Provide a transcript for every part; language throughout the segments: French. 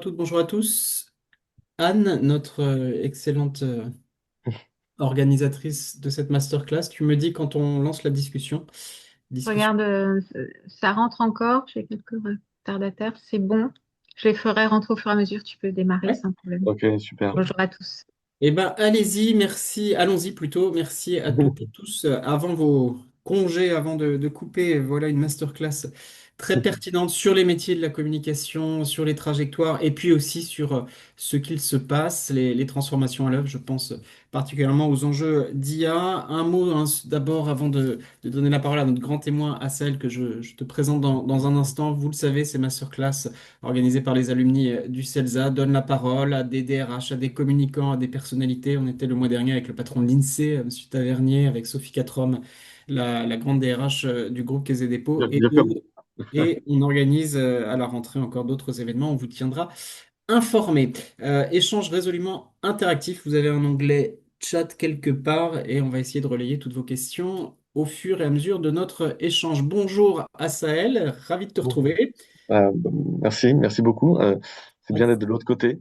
Toutes, bonjour à tous. Anne, notre excellente organisatrice de cette masterclass, tu me dis quand on lance la discussion. Discussion. Regarde, ça rentre encore. J'ai quelques retardataires. C'est bon. Je les ferai rentrer au fur et à mesure. Tu peux démarrer Ouais. sans problème. Ok, super. Bonjour à tous. Eh ben, allez-y, merci. Allons-y plutôt. Merci à toutes et tous. Avant vos congés, avant de couper, voilà une masterclass très pertinente sur les métiers de la communication, sur les trajectoires et puis aussi sur ce qu'il se passe, les transformations à l'œuvre. Je pense particulièrement aux enjeux d'IA. Un mot hein, d'abord avant de donner la parole à notre grand témoin, Assel, que je te présente dans un instant. Vous le savez, ces masterclass organisé par les alumni du CELSA, donne la parole à des DRH, à des communicants, à des personnalités. On était le mois dernier avec le patron de l'INSEE, M. Tavernier, avec Sophie Quatrom, la grande DRH du groupe Caisse des dépôts, Bien, bien sûr. et on organise à la rentrée encore d'autres événements. On vous tiendra informé. Échange résolument interactif. Vous avez un onglet chat quelque part et on va essayer de relayer toutes vos questions au fur et à mesure de notre échange. Bonjour à Sahel, ravi de te Bonjour. retrouver. Euh, merci beaucoup. C'est bien d'être de l'autre côté.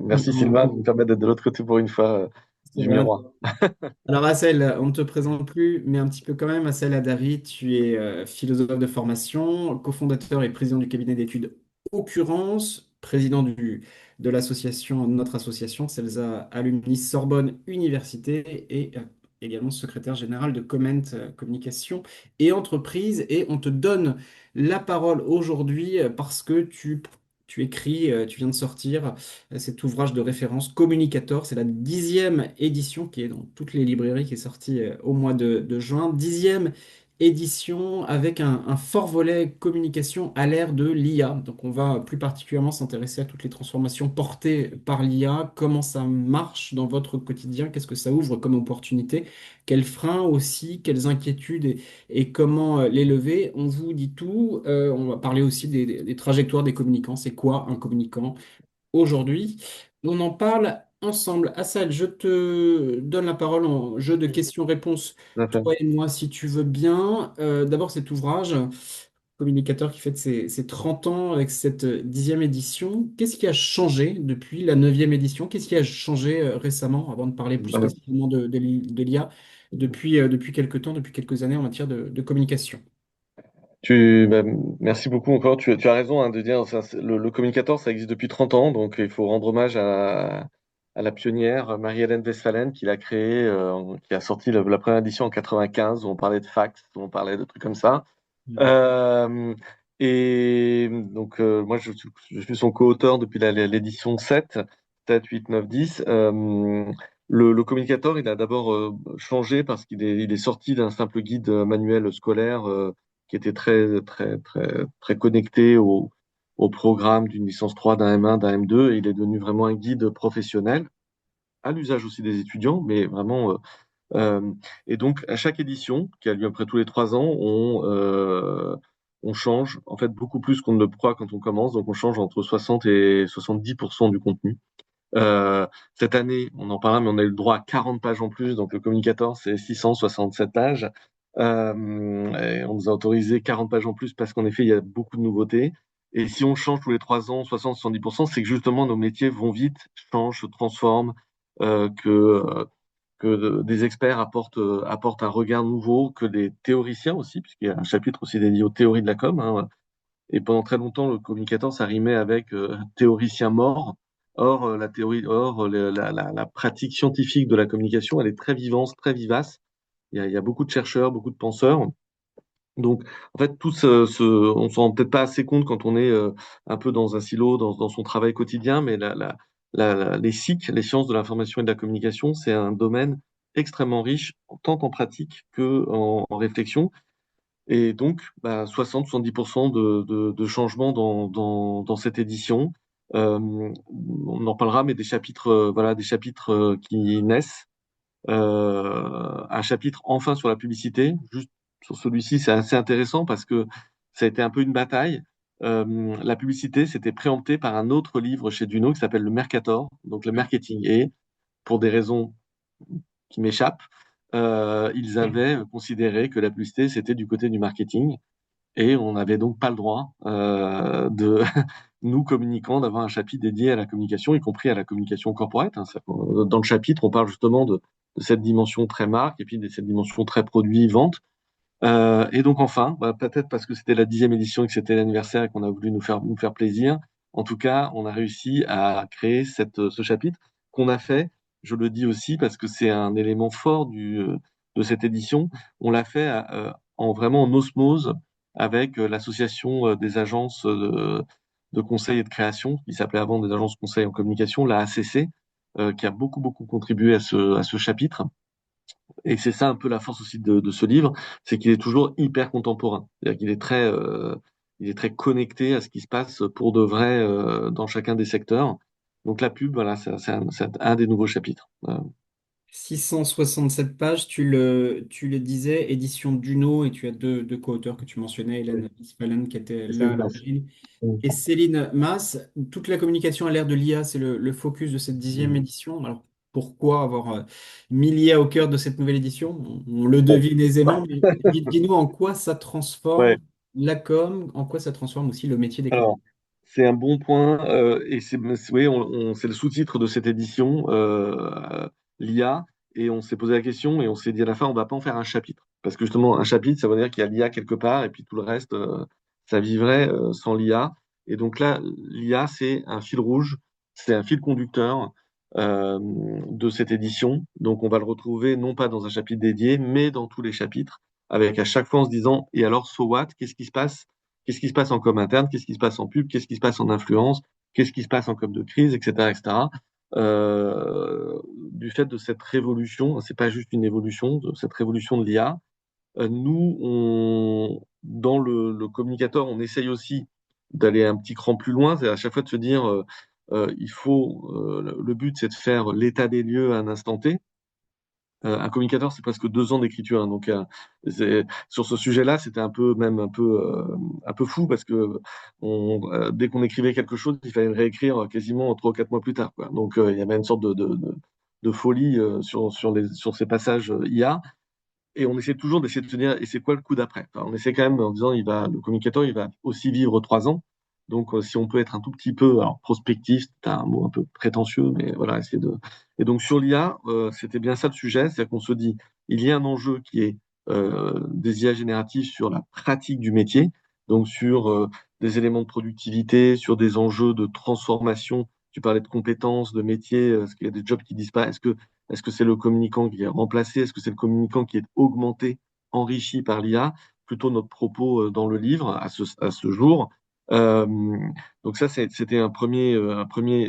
Merci Sylvain de me permettre d'être de l'autre côté pour une fois C'est du vrai. miroir. Alors, Assel, on ne te présente plus, mais un petit peu quand même. Assel Adari, tu es philosophe de formation, cofondateur et président du cabinet d'études Occurrence, président de l'association, notre association, CELSA Alumni Sorbonne Université, et également secrétaire général de Comment Communication et Entreprise. Et on te donne la parole aujourd'hui parce que tu écris, tu viens de sortir cet ouvrage de référence Communicator. C'est la 10e édition qui est dans toutes les librairies, qui est sortie au mois de juin. 10e édition avec un fort volet communication à l'ère de l'IA. Donc on va plus particulièrement s'intéresser à toutes les transformations portées par l'IA, comment ça marche dans votre quotidien, qu'est-ce que ça ouvre comme opportunité, quels freins aussi, quelles inquiétudes et comment les lever. On vous dit tout. On va parler aussi des trajectoires des communicants. C'est quoi un communicant? Aujourd'hui. On en parle ensemble. Assad, je te donne la parole en jeu de questions-réponses, Tout à fait. toi et moi, si tu veux bien. D'abord, cet ouvrage, Communicateur, qui fête ses 30 ans avec cette 10e édition. Qu'est-ce qui a changé depuis la 9e édition? Qu'est-ce qui a changé récemment, avant de parler plus Euh, spécifiquement de l'IA, depuis quelques temps, depuis quelques années en matière de communication? bah, merci beaucoup encore. Tu as raison hein, de dire ça, le communicateur, ça existe depuis 30 ans, donc il faut rendre hommage à la pionnière Marie-Hélène Westphalen qui l'a créé, qui a sorti la première édition en 95, où on parlait de fax, où on parlait de trucs comme ça. Euh, et donc, moi, je suis son co-auteur depuis l'édition 7, 8, 9, 10. Le communicateur, il a d'abord changé parce qu'il est sorti d'un simple guide manuel scolaire qui était très connecté au programme d'une licence 3, d'un M1, d'un M2. Et il est devenu vraiment un guide professionnel, à l'usage aussi des étudiants, mais vraiment et donc, à chaque édition, qui a lieu après tous les 3 ans, on change, en fait, beaucoup plus qu'on ne le croit quand on commence. Donc, on change entre 60 et 70% du contenu. Cette année, on en parlera, mais on a eu le droit à 40 pages en plus. Donc, le communicateur, c'est 667 pages. Et on nous a autorisé 40 pages en plus parce qu'en effet, il y a beaucoup de nouveautés. Et si on change tous les 3 ans, 60-70%, c'est que justement, nos métiers vont vite, changent, se transforment, que des experts apportent un regard nouveau, que des théoriciens aussi, puisqu'il y a un chapitre aussi dédié aux théories de la com. Hein. Et pendant très longtemps, le communicateur, ça rimait avec théoricien mort. Or, la pratique scientifique de la communication, elle est très vivante, très vivace. Il y a beaucoup de chercheurs, beaucoup de penseurs. Donc, en fait, on s'en rend peut-être pas assez compte quand on est un peu dans un silo, dans son travail quotidien, mais les SIC, les sciences de l'information et de la communication, c'est un domaine extrêmement riche, tant en pratique que en réflexion. Et donc, 60-70% de changements dans cette édition. On en parlera, mais des chapitres, voilà, des chapitres qui naissent. Un chapitre enfin sur la publicité. Juste sur celui-ci, c'est assez intéressant parce que ça a été un peu une bataille. La publicité, c'était préempté par un autre livre chez Duno qui s'appelle Le Mercator, donc le marketing. Et pour des raisons qui m'échappent, ils avaient considéré que la publicité, c'était du côté du marketing. Et on n'avait donc pas le droit nous, communicants, d'avoir un chapitre dédié à la communication, y compris à la communication corporate, hein. Dans le chapitre, on parle justement de cette dimension très marque et puis de cette dimension très produit-vente. Et donc enfin, peut-être parce que c'était la 10e édition et que c'était l'anniversaire et qu'on a voulu nous faire plaisir, en tout cas, on a réussi à créer ce chapitre qu'on a fait, je le dis aussi parce que c'est un élément fort de cette édition, on l'a fait vraiment en osmose avec l'association des agences de conseil et de création, qui s'appelait avant des agences conseil en communication, la ACC, qui a beaucoup, beaucoup contribué à ce chapitre. Et c'est ça un peu la force aussi de ce livre, c'est qu'il est toujours hyper contemporain. C'est-à-dire qu'il est il est très connecté à ce qui se passe pour de vrai dans chacun des secteurs. Donc la pub, voilà, c'est un des nouveaux chapitres. 667 pages, tu le disais, édition Duno, et tu as deux co-auteurs que tu mentionnais, Oui. Hélène Isfalen qui était Et c'est là à une masse. l'origine, Mm. et Céline Masse. Toute la communication à l'ère de l'IA, c'est le focus de cette 10e Mm. édition. Alors pourquoi avoir mis l'IA au cœur de cette nouvelle édition? On le Bon. devine aisément, mais dis-nous en quoi ça transforme Ouais. la com, en quoi ça transforme aussi le métier des Alors, communicants. c'est un bon point, et oui, c'est le sous-titre de cette édition, l'IA, et on s'est posé la question et on s'est dit à la fin, on va pas en faire un chapitre, parce que justement, un chapitre, ça veut dire qu'il y a l'IA quelque part, et puis tout le reste, ça vivrait sans l'IA. Et donc là, l'IA, c'est un fil rouge, c'est un fil conducteur de cette édition. Donc on va le retrouver non pas dans un chapitre dédié, mais dans tous les chapitres, avec à chaque fois en se disant, et alors, so what? Qu'est-ce qui se passe? Qu'est-ce qui se passe en com interne, qu'est-ce qui se passe en pub, qu'est-ce qui se passe en influence, qu'est-ce qui se passe en com de crise, etc., etc. Du fait de cette révolution, c'est pas juste une évolution, de cette révolution de l'IA, dans le communicateur, on essaye aussi d'aller un petit cran plus loin, c'est à chaque fois de se dire, le but c'est de faire l'état des lieux à un instant T. Un communicateur, c'est presque 2 ans d'écriture, hein. Donc, sur ce sujet-là, c'était un peu fou parce que dès qu'on écrivait quelque chose, il fallait le réécrire quasiment 3 ou 4 mois plus tard, quoi. Donc, il y avait une sorte de folie sur ces passages IA. Et on essaie toujours d'essayer de se dire, et c'est quoi le coup d'après? Enfin, on essaie quand même en disant, le communicateur, il va aussi vivre 3 ans. Donc, si on peut être un tout petit peu, alors prospectif, c'est un mot un peu prétentieux, mais voilà, essayer de. Et donc, sur l'IA, c'était bien ça le sujet, c'est-à-dire qu'on se dit, il y a un enjeu qui est des IA génératives sur la pratique du métier, donc sur des éléments de productivité, sur des enjeux de transformation. Tu parlais de compétences, de métiers, est-ce qu'il y a des jobs qui disparaissent? Est-ce que c'est le communicant qui est remplacé? Est-ce que c'est le communicant qui est augmenté, enrichi par l'IA? Plutôt notre propos dans le livre à ce jour. Euh, donc ça, c'était un premier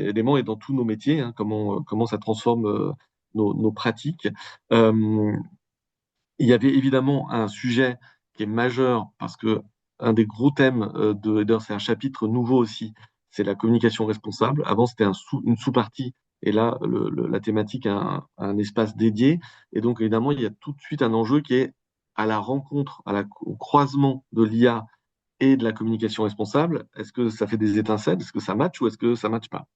élément, et dans tous nos métiers, hein, comment ça transforme nos pratiques. Euh, il y avait évidemment un sujet qui est majeur parce que un des gros thèmes d'ailleurs, c'est un chapitre nouveau aussi, c'est la communication responsable. Avant, c'était une sous-partie, et là, la thématique a un espace dédié. Et donc, évidemment, il y a tout de suite un enjeu qui est à la rencontre, au croisement de l'IA et de la communication responsable. Est-ce que ça fait des étincelles? Est-ce que ça match ou est-ce que ça match pas?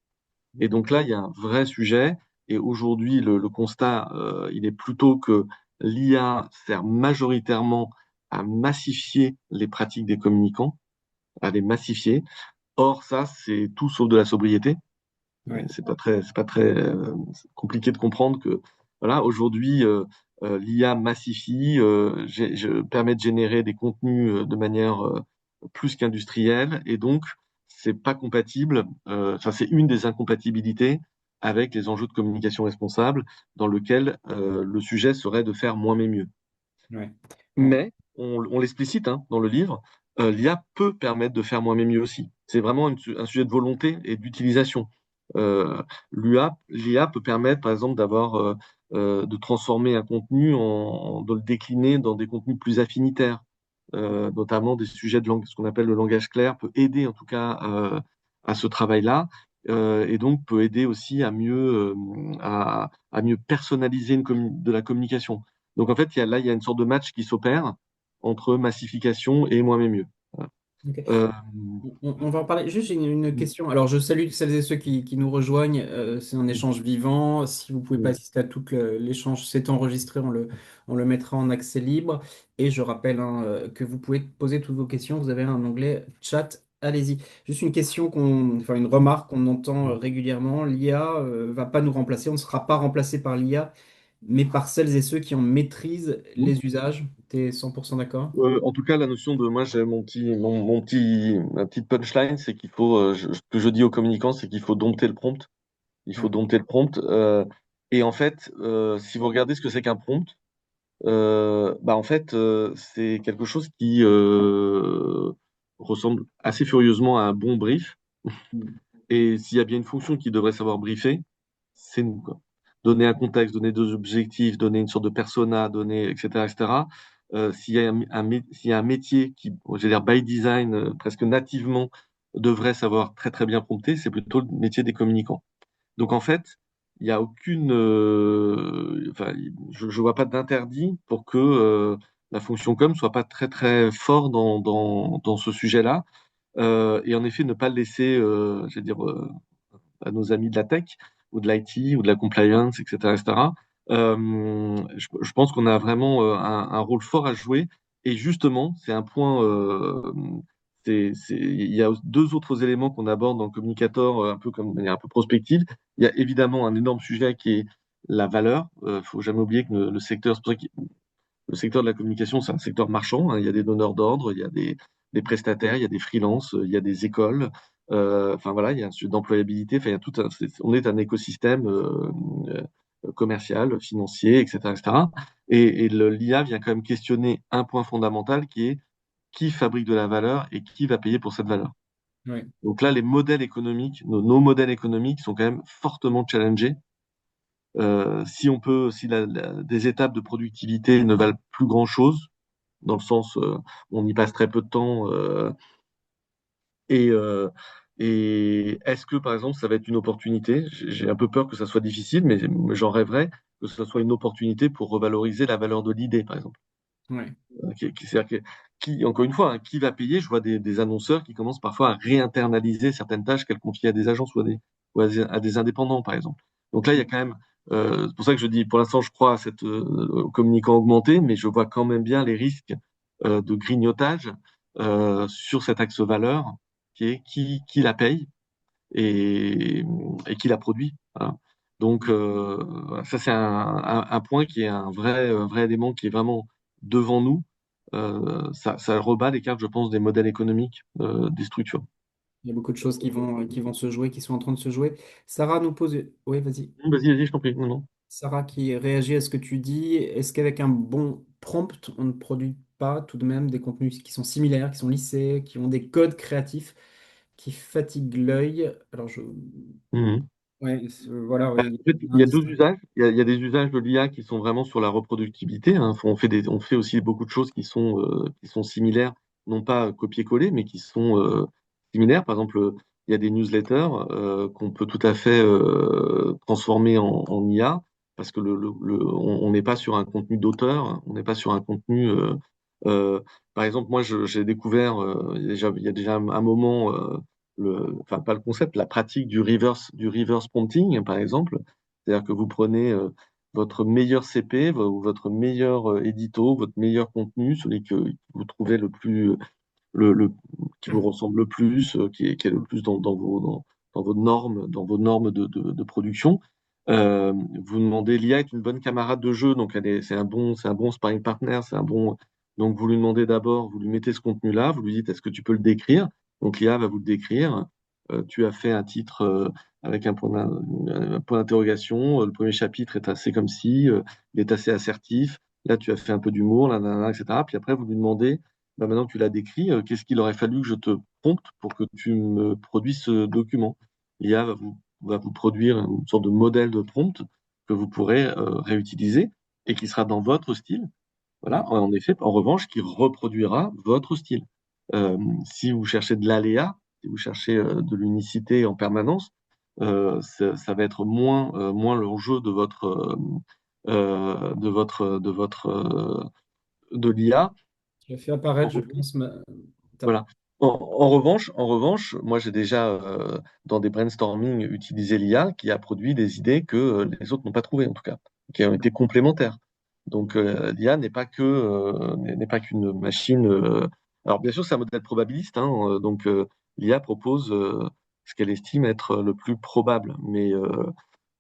Et donc là, il y a un vrai sujet. Et aujourd'hui, le constat, il est plutôt que l'IA sert majoritairement à massifier les pratiques des communicants, à les massifier. Or, ça, c'est tout sauf de la sobriété. Ouais. C'est pas très c'est compliqué de comprendre que, voilà, aujourd'hui, l'IA massifie, permet de générer des contenus de manière plus qu'industrielle, et donc c'est pas compatible. Enfin, c'est une des incompatibilités avec les enjeux de communication responsable, dans lequel le sujet serait de faire moins mais mieux. Ouais. Mais on l'explicite, hein, dans le livre, l'IA peut permettre de faire moins mais mieux aussi. C'est vraiment un sujet de volonté et d'utilisation. L'IA peut permettre, par exemple, de transformer un contenu, de le décliner dans des contenus plus affinitaires, notamment des sujets de langue, ce qu'on appelle le langage clair, peut aider en tout cas à ce travail-là. Et donc peut aider aussi à mieux personnaliser de la communication. Donc en fait, il y a une sorte de match qui s'opère entre massification et moi mais mieux. Voilà. Ok. Euh, On va en parler. Juste, j'ai une question. Alors, je salue celles et ceux qui nous rejoignent. C'est un échange vivant. Si vous ne pouvez pas assister à tout l'échange, c'est enregistré. On le mettra en accès libre. Et je rappelle, hein, que vous pouvez poser toutes vos questions. Vous avez un onglet chat Allez-y. Juste une question enfin une remarque qu'on entend régulièrement. L'IA va pas nous remplacer, on ne sera pas remplacé par l'IA, mais par celles et ceux qui en maîtrisent Mhm. les usages. Tu es 100% d'accord? En tout cas, la notion de moi, j'ai ma petite punchline, c'est qu'il faut, ce que je dis aux communicants, c'est qu'il faut dompter le prompt. Il faut Ouais. dompter le prompt. Et en fait, si vous regardez ce que c'est qu'un prompt, bah en fait, c'est quelque chose qui ressemble assez furieusement à un bon brief. Mm. Et s'il y a bien une fonction qui devrait savoir briefer, c'est nous, quoi. Donner un contexte, donner deux objectifs, donner une sorte de persona, donner, etc., etc. S'il y a s'il y a un métier qui, je vais dire, by design, presque nativement, devrait savoir très très bien prompter, c'est plutôt le métier des communicants. Donc en fait, il n'y a aucune, enfin, je ne vois pas d'interdit pour que la fonction com soit pas très très fort dans ce sujet-là. Et en effet, ne pas le laisser, je vais dire, à nos amis de la tech ou de l'IT ou de la compliance, etc., etc. Je pense qu'on a vraiment un rôle fort à jouer. Et justement, c'est un point. Il y a deux autres éléments qu'on aborde dans le communicateur, un peu comme de manière un peu prospective. Il y a évidemment un énorme sujet qui est la valeur. Faut jamais oublier que le secteur, c'est pour ça que le secteur de la communication, c'est un secteur marchand, hein. Il y a des donneurs d'ordre, il y a des prestataires, il y a des freelances, il y a des écoles. Enfin voilà, il y a un sujet d'employabilité. Enfin, il y a on est un écosystème commercial, financier, etc., etc. Et l'IA vient quand même questionner un point fondamental qui est qui fabrique de la valeur et qui va payer pour cette valeur. Ouais. Donc là, les modèles économiques, nos modèles économiques sont quand même fortement challengés. Si on peut, si des étapes de productivité ne valent plus grand-chose, dans le sens on y passe très peu de temps et et est-ce que par exemple ça va être une opportunité? J'ai un peu peur que ça soit difficile, mais j'en rêverais que ce soit une opportunité pour revaloriser la valeur de l'idée, par exemple. Ouais. C'est-à-dire encore une fois, hein, qui va payer? Je vois des annonceurs qui commencent parfois à réinternaliser certaines tâches qu'elles confient à des agences ou à des indépendants, par exemple. Donc là, il y a quand même, c'est pour ça que je dis, pour l'instant, je crois à cette communicant augmenté, mais je vois quand même bien les risques de grignotage sur cet axe valeur qui est qui la paye et, et qui la produit. Voilà. Donc, voilà, ça, c'est un point qui est un vrai élément qui est vraiment devant nous. Ça rebat les cartes, je pense, des modèles économiques des structures. Il y a beaucoup de choses qui vont se jouer, qui sont en train de se jouer. Sarah nous pose... Oui, vas-y. Vas-y, vas-y, je t'en prie. Non, non. Sarah qui réagit à ce que tu dis. Est-ce qu'avec un bon prompt, on ne produit pas tout de même des contenus qui sont similaires, qui sont lissés, qui ont des codes créatifs qui fatiguent l'œil? Alors, Mhm. ouais, voilà, oui, En fait, il y a il un y a deux distinct. usages. Il y a des usages de l'IA qui sont vraiment sur la reproductibilité, hein. On fait aussi beaucoup de choses qui sont similaires, non pas copier-coller, mais qui sont similaires. Par exemple, il y a des newsletters qu'on peut tout à fait transformer en IA, parce que on n'est pas sur un contenu d'auteur, on n'est pas sur un contenu. Euh, Par exemple, moi, j'ai découvert il y a déjà un moment. Enfin pas le concept, la pratique du reverse prompting, par exemple. C'est-à-dire que vous prenez votre meilleur CP ou votre meilleur édito, votre meilleur contenu, celui que vous trouvez le, le- qui vous ressemble le plus, qui est le plus dans dans vos normes de production. Vous demandez, l'IA est une bonne camarade de jeu, donc c'est un bon sparring partner, c'est un bon. Donc vous lui demandez d'abord, vous lui mettez ce contenu-là, vous lui dites est-ce que tu peux le décrire? Donc l'IA va vous le décrire. Tu as fait un titre avec un point d'interrogation. Le premier chapitre est assez comme si, il est assez assertif. Là, tu as fait un peu d'humour, là, là, là, etc. Puis après, vous lui demandez bah, maintenant que tu l'as décrit, qu'est-ce qu'il aurait fallu que je te prompte pour que tu me produises ce document? L'IA va vous produire une sorte de modèle de prompt que vous pourrez réutiliser et qui sera dans votre style. Ouais. Voilà, en effet, en revanche, qui reproduira votre style. Euh, Si vous cherchez de l'aléa, si vous cherchez de l'unicité en permanence, ça va être moins l'enjeu de l'IA. Je l'ai fait apparaître, je pense. Voilà. En revanche, moi j'ai déjà dans des brainstorming utilisé l'IA qui a produit des idées que les autres n'ont pas trouvées en tout cas, qui ont été complémentaires. Donc l'IA n'est pas qu'une machine. Alors bien sûr c'est un modèle probabiliste, hein, donc l'IA propose ce qu'elle estime être le plus probable. Mais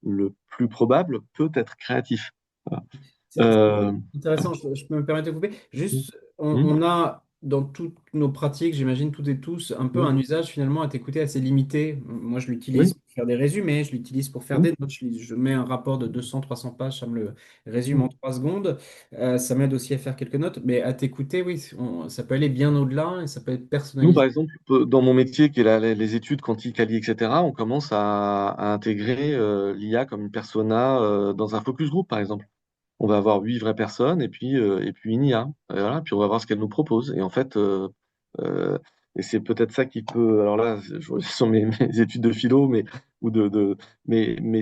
le plus probable peut être créatif. Voilà. C'est Euh, intéressant, je peux me permettre de couper. Juste, hmm, on a dans toutes nos pratiques, j'imagine toutes et tous, un peu hmm, un usage finalement à t'écouter assez limité. Moi, je l'utilise oui, pour faire des résumés, je l'utilise pour faire hmm. des notes. Je mets un rapport de 200-300 pages, ça me le résume Hmm. en 3 secondes. Ça m'aide aussi à faire quelques notes. Mais à t'écouter, oui, ça peut aller bien au-delà et ça peut être Nous, par personnalisé. exemple, dans mon métier, qui est les études quantiques, Ali, etc., on commence à intégrer l'IA comme une persona dans un focus group, par exemple. On va avoir 8 vraies personnes et puis une IA. Et voilà, puis on va voir ce qu'elle nous propose. Et en fait, euh, et c'est peut-être ça qui peut. Alors là, je reviens sur mes études de philo, mais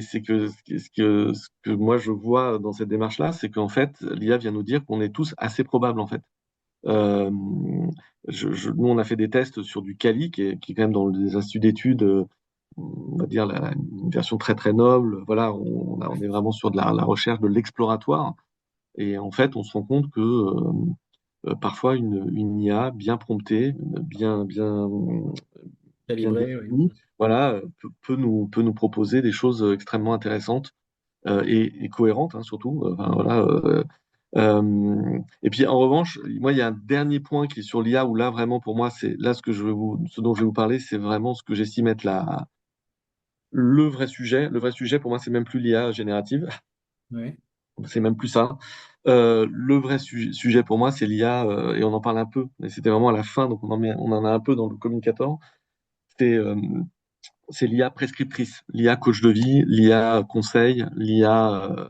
c'est que ce que moi je vois dans cette démarche-là, c'est qu'en fait, l'IA vient nous dire qu'on est tous assez probables, en fait. Euh, nous, on a fait des tests sur du Cali, qui est quand même dans des instituts d'études, on va dire une version très très noble. Voilà, on est vraiment sur de la recherche, de l'exploratoire. Et en fait, on se rend compte que parfois une IA bien promptée, bien Calibré, oui. définie, voilà, peut nous proposer des choses extrêmement intéressantes et cohérentes, hein, surtout. Enfin, voilà, et puis en revanche, moi, il y a un dernier point qui est sur l'IA où là, vraiment, pour moi, c'est là ce dont je vais vous parler, c'est vraiment ce que j'estime être le vrai sujet. Le vrai sujet, pour moi, c'est même plus l'IA générative. Oui. C'est même plus ça. Le vrai sujet pour moi, c'est l'IA, et on en parle un peu, mais c'était vraiment à la fin, donc on en a un peu dans le communicateur. C'est c'est l'IA prescriptrice, l'IA coach de vie, l'IA conseil, l'IA.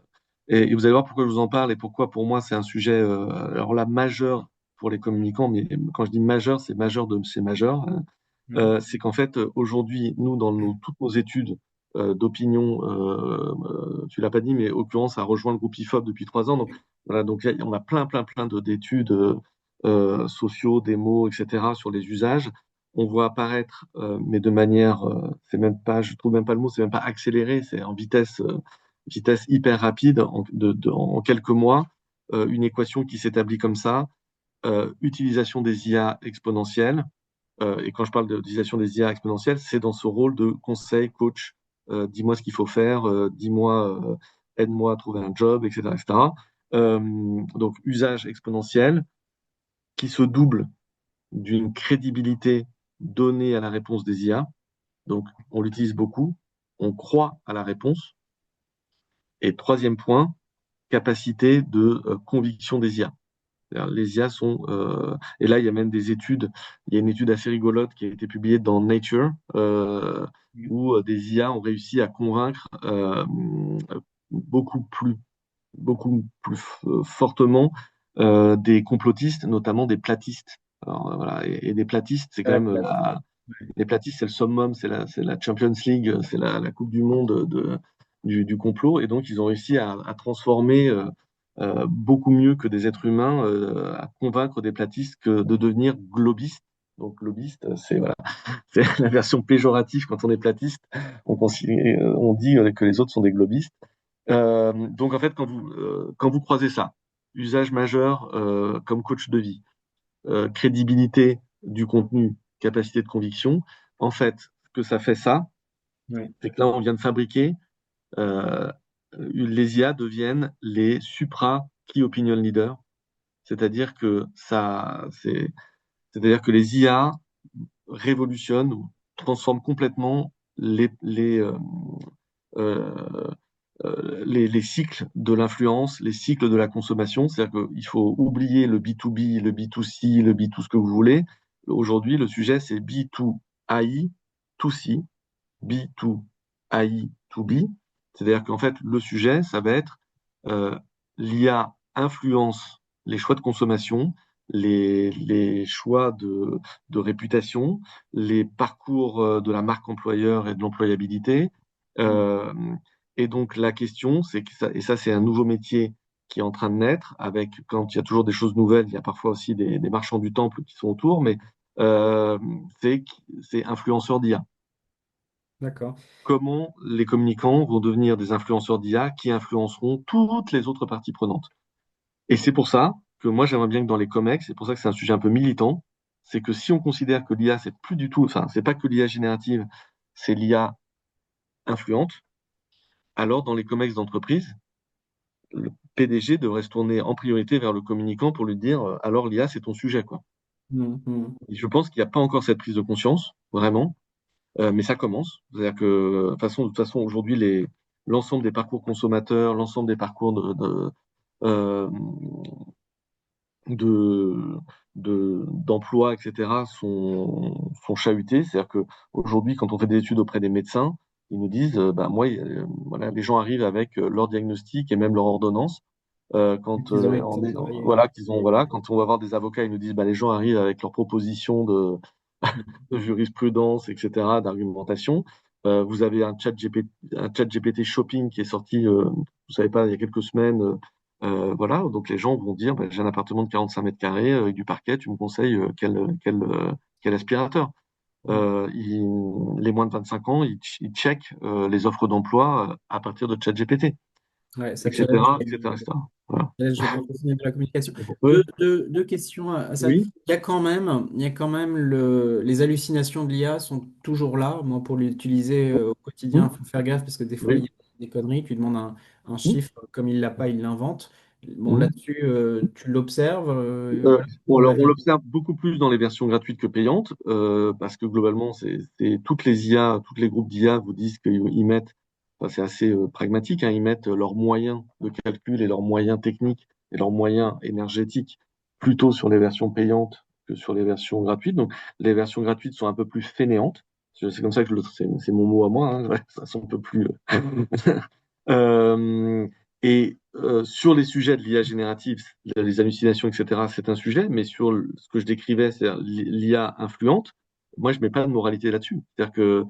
Et vous allez voir pourquoi je vous en parle et pourquoi pour moi c'est un sujet, alors là, majeur pour les communicants, mais quand je dis majeur, c'est majeur de c'est majeur. Hein. Mhm. C'est qu'en fait, aujourd'hui, nous, dans toutes nos études d'opinion, tu l'as pas dit, mais en l'occurrence, ça rejoint le groupe IFOP depuis 3 ans. Donc, voilà, donc on a plein d'études sociaux, démos, etc., sur les usages. On voit apparaître, mais de manière, c'est même pas, je trouve même pas le mot, c'est même pas accéléré, c'est en vitesse hyper rapide, en quelques mois, une équation qui s'établit comme ça, utilisation des IA exponentielles et quand je parle d'utilisation des IA exponentielles, c'est dans ce rôle de conseil, coach, dis-moi ce qu'il faut faire, dis-moi, aide-moi à trouver un job, etc., etc. Donc, usage exponentiel qui se double d'une crédibilité donnée à la réponse des IA. Donc, on l'utilise beaucoup, on croit à la réponse. Et troisième point, capacité de conviction des IA. C'est-à-dire, les IA sont. Et là, il y a même des études. Il y a une étude assez rigolote qui a été publiée dans Nature, où des IA ont réussi à convaincre beaucoup plus, beaucoup plus fortement des complotistes, notamment des platistes. Alors, voilà. Et des platistes, c'est À quand la même place. Ouais. les platistes, c'est le summum, c'est la Champions League, c'est la Coupe du Monde du complot. Et donc, ils ont réussi à transformer beaucoup mieux que des êtres humains, à convaincre des platistes de devenir globistes. Donc, globiste, c'est voilà, c'est la version péjorative quand on est platiste. On dit que les autres sont des globistes. Donc, en fait, quand vous croisez ça, usage majeur comme coach de vie, crédibilité du contenu, capacité de conviction. En fait, ce que ça fait ça, Ouais. c'est que là, on vient de fabriquer, euh, les IA deviennent les supra key opinion leaders, c'est-à-dire que c'est-à-dire que les IA révolutionnent ou transforment complètement euh, les cycles de l'influence, les cycles de la consommation. C'est-à-dire qu'il faut oublier le B2B, le B2C, le B2 ce que vous voulez. Aujourd'hui, le sujet, c'est B2AI, 2C, B2AI, 2B. C'est-à-dire qu'en fait, le sujet, ça va être l'IA influence les choix de consommation, les choix de réputation, les parcours de la marque employeur et de l'employabilité. Mm. Euh, et donc la question, c'est que ça, et ça c'est un nouveau métier qui est en train de naître, avec quand il y a toujours des choses nouvelles, il y a parfois aussi des marchands du temple qui sont autour, mais euh, c'est c'est influenceur d'IA. D'accord. Comment les communicants vont devenir des influenceurs d'IA qui influenceront toutes les autres parties prenantes. Et c'est pour ça que moi j'aimerais bien que dans les COMEX, c'est pour ça que c'est un sujet un peu militant, c'est que si on considère que l'IA, c'est plus du tout, enfin, c'est pas que l'IA générative, c'est l'IA influente, alors dans les comex d'entreprise, le PDG devrait se tourner en priorité vers le communicant pour lui dire, alors l'IA, c'est ton sujet, quoi. Mhm. Et je pense qu'il n'y a pas encore cette prise de conscience, vraiment, mais ça commence. C'est-à-dire que, de toute façon, aujourd'hui, l'ensemble des parcours consommateurs, l'ensemble des parcours euh, de, d'emploi, etc., sont chahutés. C'est-à-dire qu'aujourd'hui, quand on fait des études auprès des médecins, ils nous disent, bah, moi, voilà, les gens arrivent avec leur diagnostic et même leur ordonnance. Ils ont été travaillés. Voilà, quand on va voir des avocats, ils nous disent, bah, les gens arrivent avec leurs propositions de jurisprudence, etc., d'argumentation. Vous avez un chat GPT shopping qui est sorti, vous savez pas, il y a quelques semaines. Voilà, donc les gens vont dire, bah, j'ai un appartement de 45 mètres carrés avec du parquet, tu me conseilles quel aspirateur. Les moins de 25 ans, ils checkent les offres d'emploi à partir de ChatGPT, Ouais, ça challenge. etc., etc., etc. Voilà. Les professionnels de la communication. Oui, Deux questions à ça. oui, Il y a quand même les hallucinations de l'IA sont toujours là. Moi, pour l'utiliser au quotidien, oui, il faut faire gaffe parce que des fois, il oui, y a des conneries. Tu demandes un oui, chiffre, comme il l'a pas, il l'invente. Bon, oui. là-dessus, tu l'observes. Euh, Voilà, bon, pour la alors, on vie. l'observe beaucoup plus dans les versions gratuites que payantes, parce que globalement, toutes les IA, tous les groupes d'IA vous disent qu'ils mettent, enfin, c'est assez pragmatique, hein, ils mettent leurs moyens de calcul et leurs moyens techniques et leurs moyens énergétiques plutôt sur les versions payantes que sur les versions gratuites. Donc, les versions gratuites sont un peu plus fainéantes. C'est comme ça que c'est mon mot à moi, hein, ouais, ça c'est un peu plus. Euh, sur les sujets de l'IA générative, les hallucinations, etc., c'est un sujet, mais sur ce que je décrivais, c'est l'IA influente, moi, je mets pas de moralité là-dessus. C'est-à-dire que,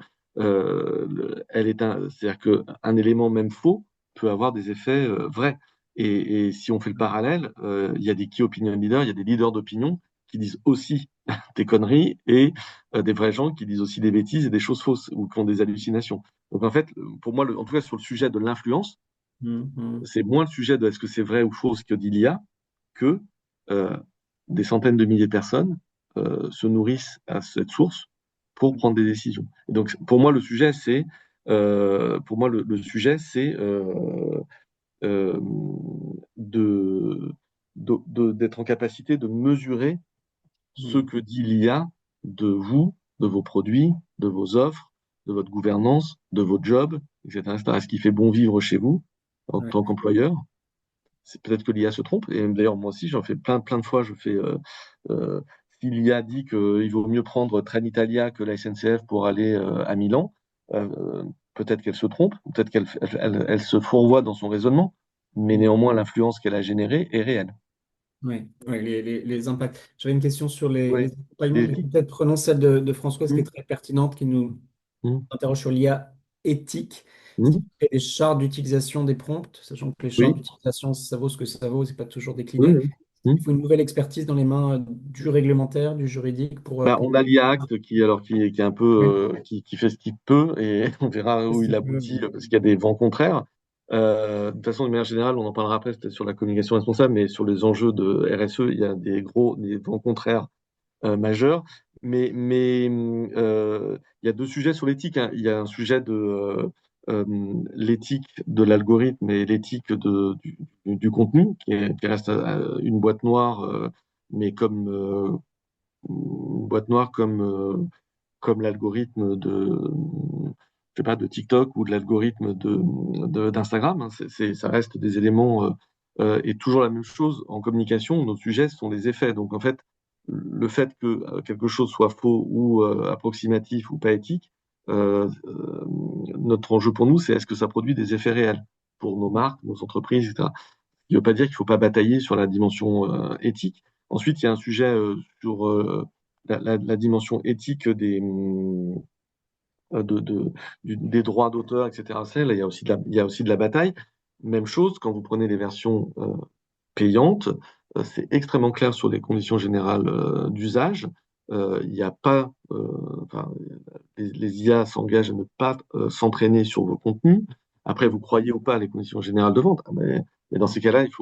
c'est-à-dire qu'un élément même faux peut avoir des effets vrais. Et si on fait le parallèle, il y a des key opinion leaders, il y a des leaders d'opinion qui disent aussi des conneries et des vrais gens qui disent aussi des bêtises et des choses fausses ou qui ont des hallucinations. Donc en fait, pour moi, en tout cas sur le sujet de l'influence, Mhm. c'est moins le sujet de est-ce que c'est vrai ou faux ce que dit l'IA que euh, des centaines de milliers de personnes se nourrissent à cette source pour prendre des décisions. Et donc pour moi le sujet c'est le sujet c'est euh, de, d'être en capacité de mesurer ce Mhm. que dit l'IA de vous, de vos produits, de vos offres, de votre gouvernance, de vos jobs, etc., etc. Ce qui fait bon vivre chez vous en Ouais. tant qu'employeur. C'est peut-être que l'IA se trompe. Et d'ailleurs, moi aussi, j'en fais plein de fois. Euh, si l'IA dit qu'il vaut mieux prendre Trenitalia que la SNCF pour aller à Milan, peut-être qu'elle se trompe, peut-être qu'elle se fourvoie dans son raisonnement, mais néanmoins, l'influence qu'elle a générée est réelle. Ouais, ouais, les impacts. J'avais une question sur Oui. les accompagnements, mais L'éthique. peut-être prenons celle de Françoise qui est Hum, très pertinente, qui nous hum, interroge sur l'IA éthique. Est-ce qu'il hum. y a des chartes d'utilisation des prompts, sachant que les chartes Oui, d'utilisation, ça vaut ce que ça vaut, c'est pas toujours oui, décliné. oui. Il faut une nouvelle expertise dans les mains du réglementaire, du juridique Bah, pour... on a l'IA Act qui est un Ouais, peu qui fait ce qu'il peut et on verra où parce il qu'il peut, aboutit parce qu'il y a des vents contraires. De toute façon, de manière générale, on en parlera après, c'était sur la communication responsable, mais sur les enjeux de RSE, il y a des vents contraires majeurs. Mais il y a deux sujets sur l'éthique, hein. Il y a un sujet de euh, l'éthique de l'algorithme et l'éthique du contenu qui reste une boîte noire, mais une boîte noire comme l'algorithme je sais pas, de TikTok ou de l'algorithme d'Instagram, hein. Ça reste des éléments et toujours la même chose en communication. Nos sujets sont les effets. Donc en fait, le fait que quelque chose soit faux ou approximatif ou pas éthique, notre enjeu pour nous, c'est est-ce que ça produit des effets réels pour nos marques, nos entreprises, etc. Ce qui ne veut pas dire qu'il ne faut pas batailler sur la dimension éthique. Ensuite, il y a un sujet sur la dimension éthique des droits d'auteur, etc. Là, il y a aussi de la bataille. Même chose, quand vous prenez les versions payantes, c'est extrêmement clair sur les conditions générales d'usage. Il n'y a pas, enfin, les IA s'engagent à ne pas s'entraîner sur vos contenus. Après, vous croyez ou pas les conditions générales de vente. Ah, mais dans ces cas-là, est-ce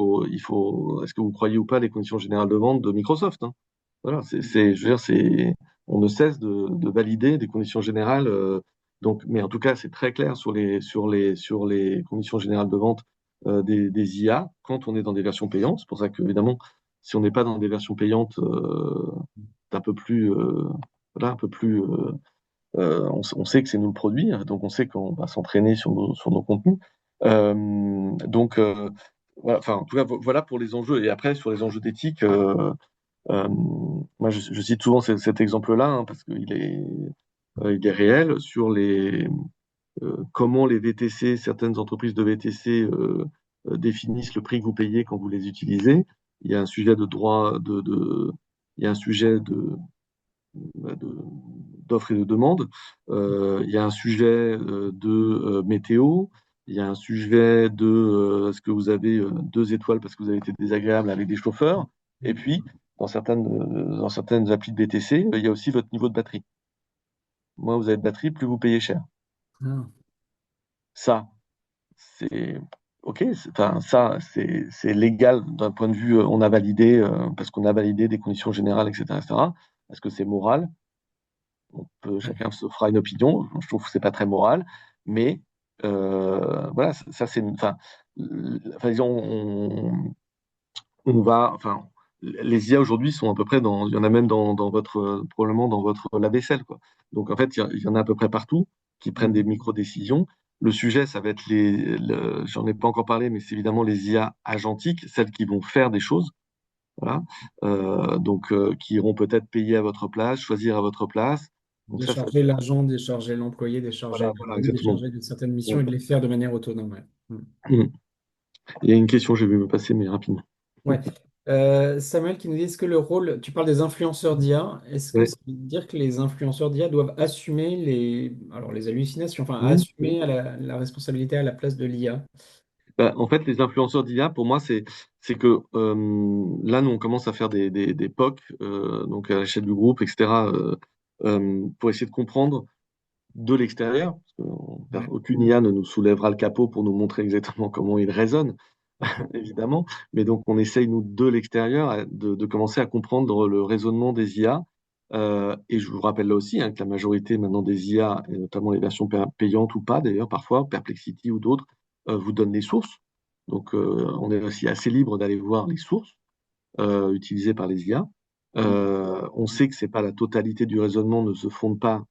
que vous croyez ou pas les conditions générales de vente de Microsoft, hein? Voilà, je veux dire, on ne cesse de valider des conditions générales. Donc, mais en tout cas, c'est très clair sur les conditions générales de vente des IA quand on est dans des versions payantes. C'est pour ça que, évidemment, si on n'est pas dans des versions payantes, c'est un peu plus, voilà, un peu plus, on sait que c'est nous le produit, hein, donc on sait qu'on va s'entraîner sur nos contenus. Donc, voilà, enfin, en tout cas, voilà pour les enjeux. Et après, sur les enjeux d'éthique. Euh, Moi, je cite souvent cet exemple-là hein, parce il est réel sur comment les VTC, certaines entreprises de VTC définissent le prix que vous payez quand vous les utilisez. Il y a un sujet de droit, il y a un sujet de- d'offre et de demande. Il y a un sujet de météo. Il y a un sujet de est-ce que vous avez 2 étoiles parce que vous avez été désagréable avec des chauffeurs. Et puis, dans certaines applis de BTC, il y a aussi votre niveau de batterie. Moins vous avez de batterie, plus vous payez cher. Ah, Ça, c'est OK. Enfin, ça, c'est légal d'un point de vue, on a validé, parce qu'on a validé des conditions générales, etc., etc. Est-ce que c'est moral? Chacun se fera une opinion. Je trouve que c'est pas très moral, mais voilà, ça c'est, enfin, disons, on va, enfin, les IA aujourd'hui sont à peu près il y en a même dans votre, probablement dans votre lave-vaisselle, quoi. Donc en fait, il y en a à peu près partout qui prennent des mm. micro-décisions. Le sujet, ça va être j'en ai pas encore parlé, mais c'est évidemment les IA agentiques, celles qui vont faire des choses, voilà. Donc qui iront peut-être payer à votre place, choisir à votre place. Donc ça, Décharger l'agent, décharger l'employé, décharger voilà, la voilà, ligne, exactement. décharger de certaines missions Ouais. et de les faire de manière autonome. Ouais. Mm. Mm. Il y a une question, j'ai vu me passer, mais rapidement. Ouais. Samuel qui nous dit, est-ce que le rôle, tu parles des influenceurs d'IA, est-ce que Ouais. ça veut dire que les influenceurs d'IA doivent assumer alors les hallucinations, enfin Mm. assumer la responsabilité à la place de l'IA? Bah, en fait, les influenceurs d'IA, pour moi, c'est que là, nous, on commence à faire des POC, donc à l'échelle du groupe, etc., pour essayer de comprendre de l'extérieur. Parce Ouais. qu'aucune IA ne nous soulèvera le capot pour nous montrer exactement comment il résonne, Ok. évidemment. Mais donc, on essaye, nous, de l'extérieur, de commencer à comprendre le raisonnement des IA. Et je vous rappelle là aussi hein, que la majorité maintenant des IA, et notamment les versions payantes ou pas d'ailleurs, parfois, Perplexity ou d'autres, vous donnent les sources. Donc, on est aussi assez libre d'aller voir les sources utilisées par les IA. Mm. On sait que c'est pas la totalité du raisonnement ne se fonde pas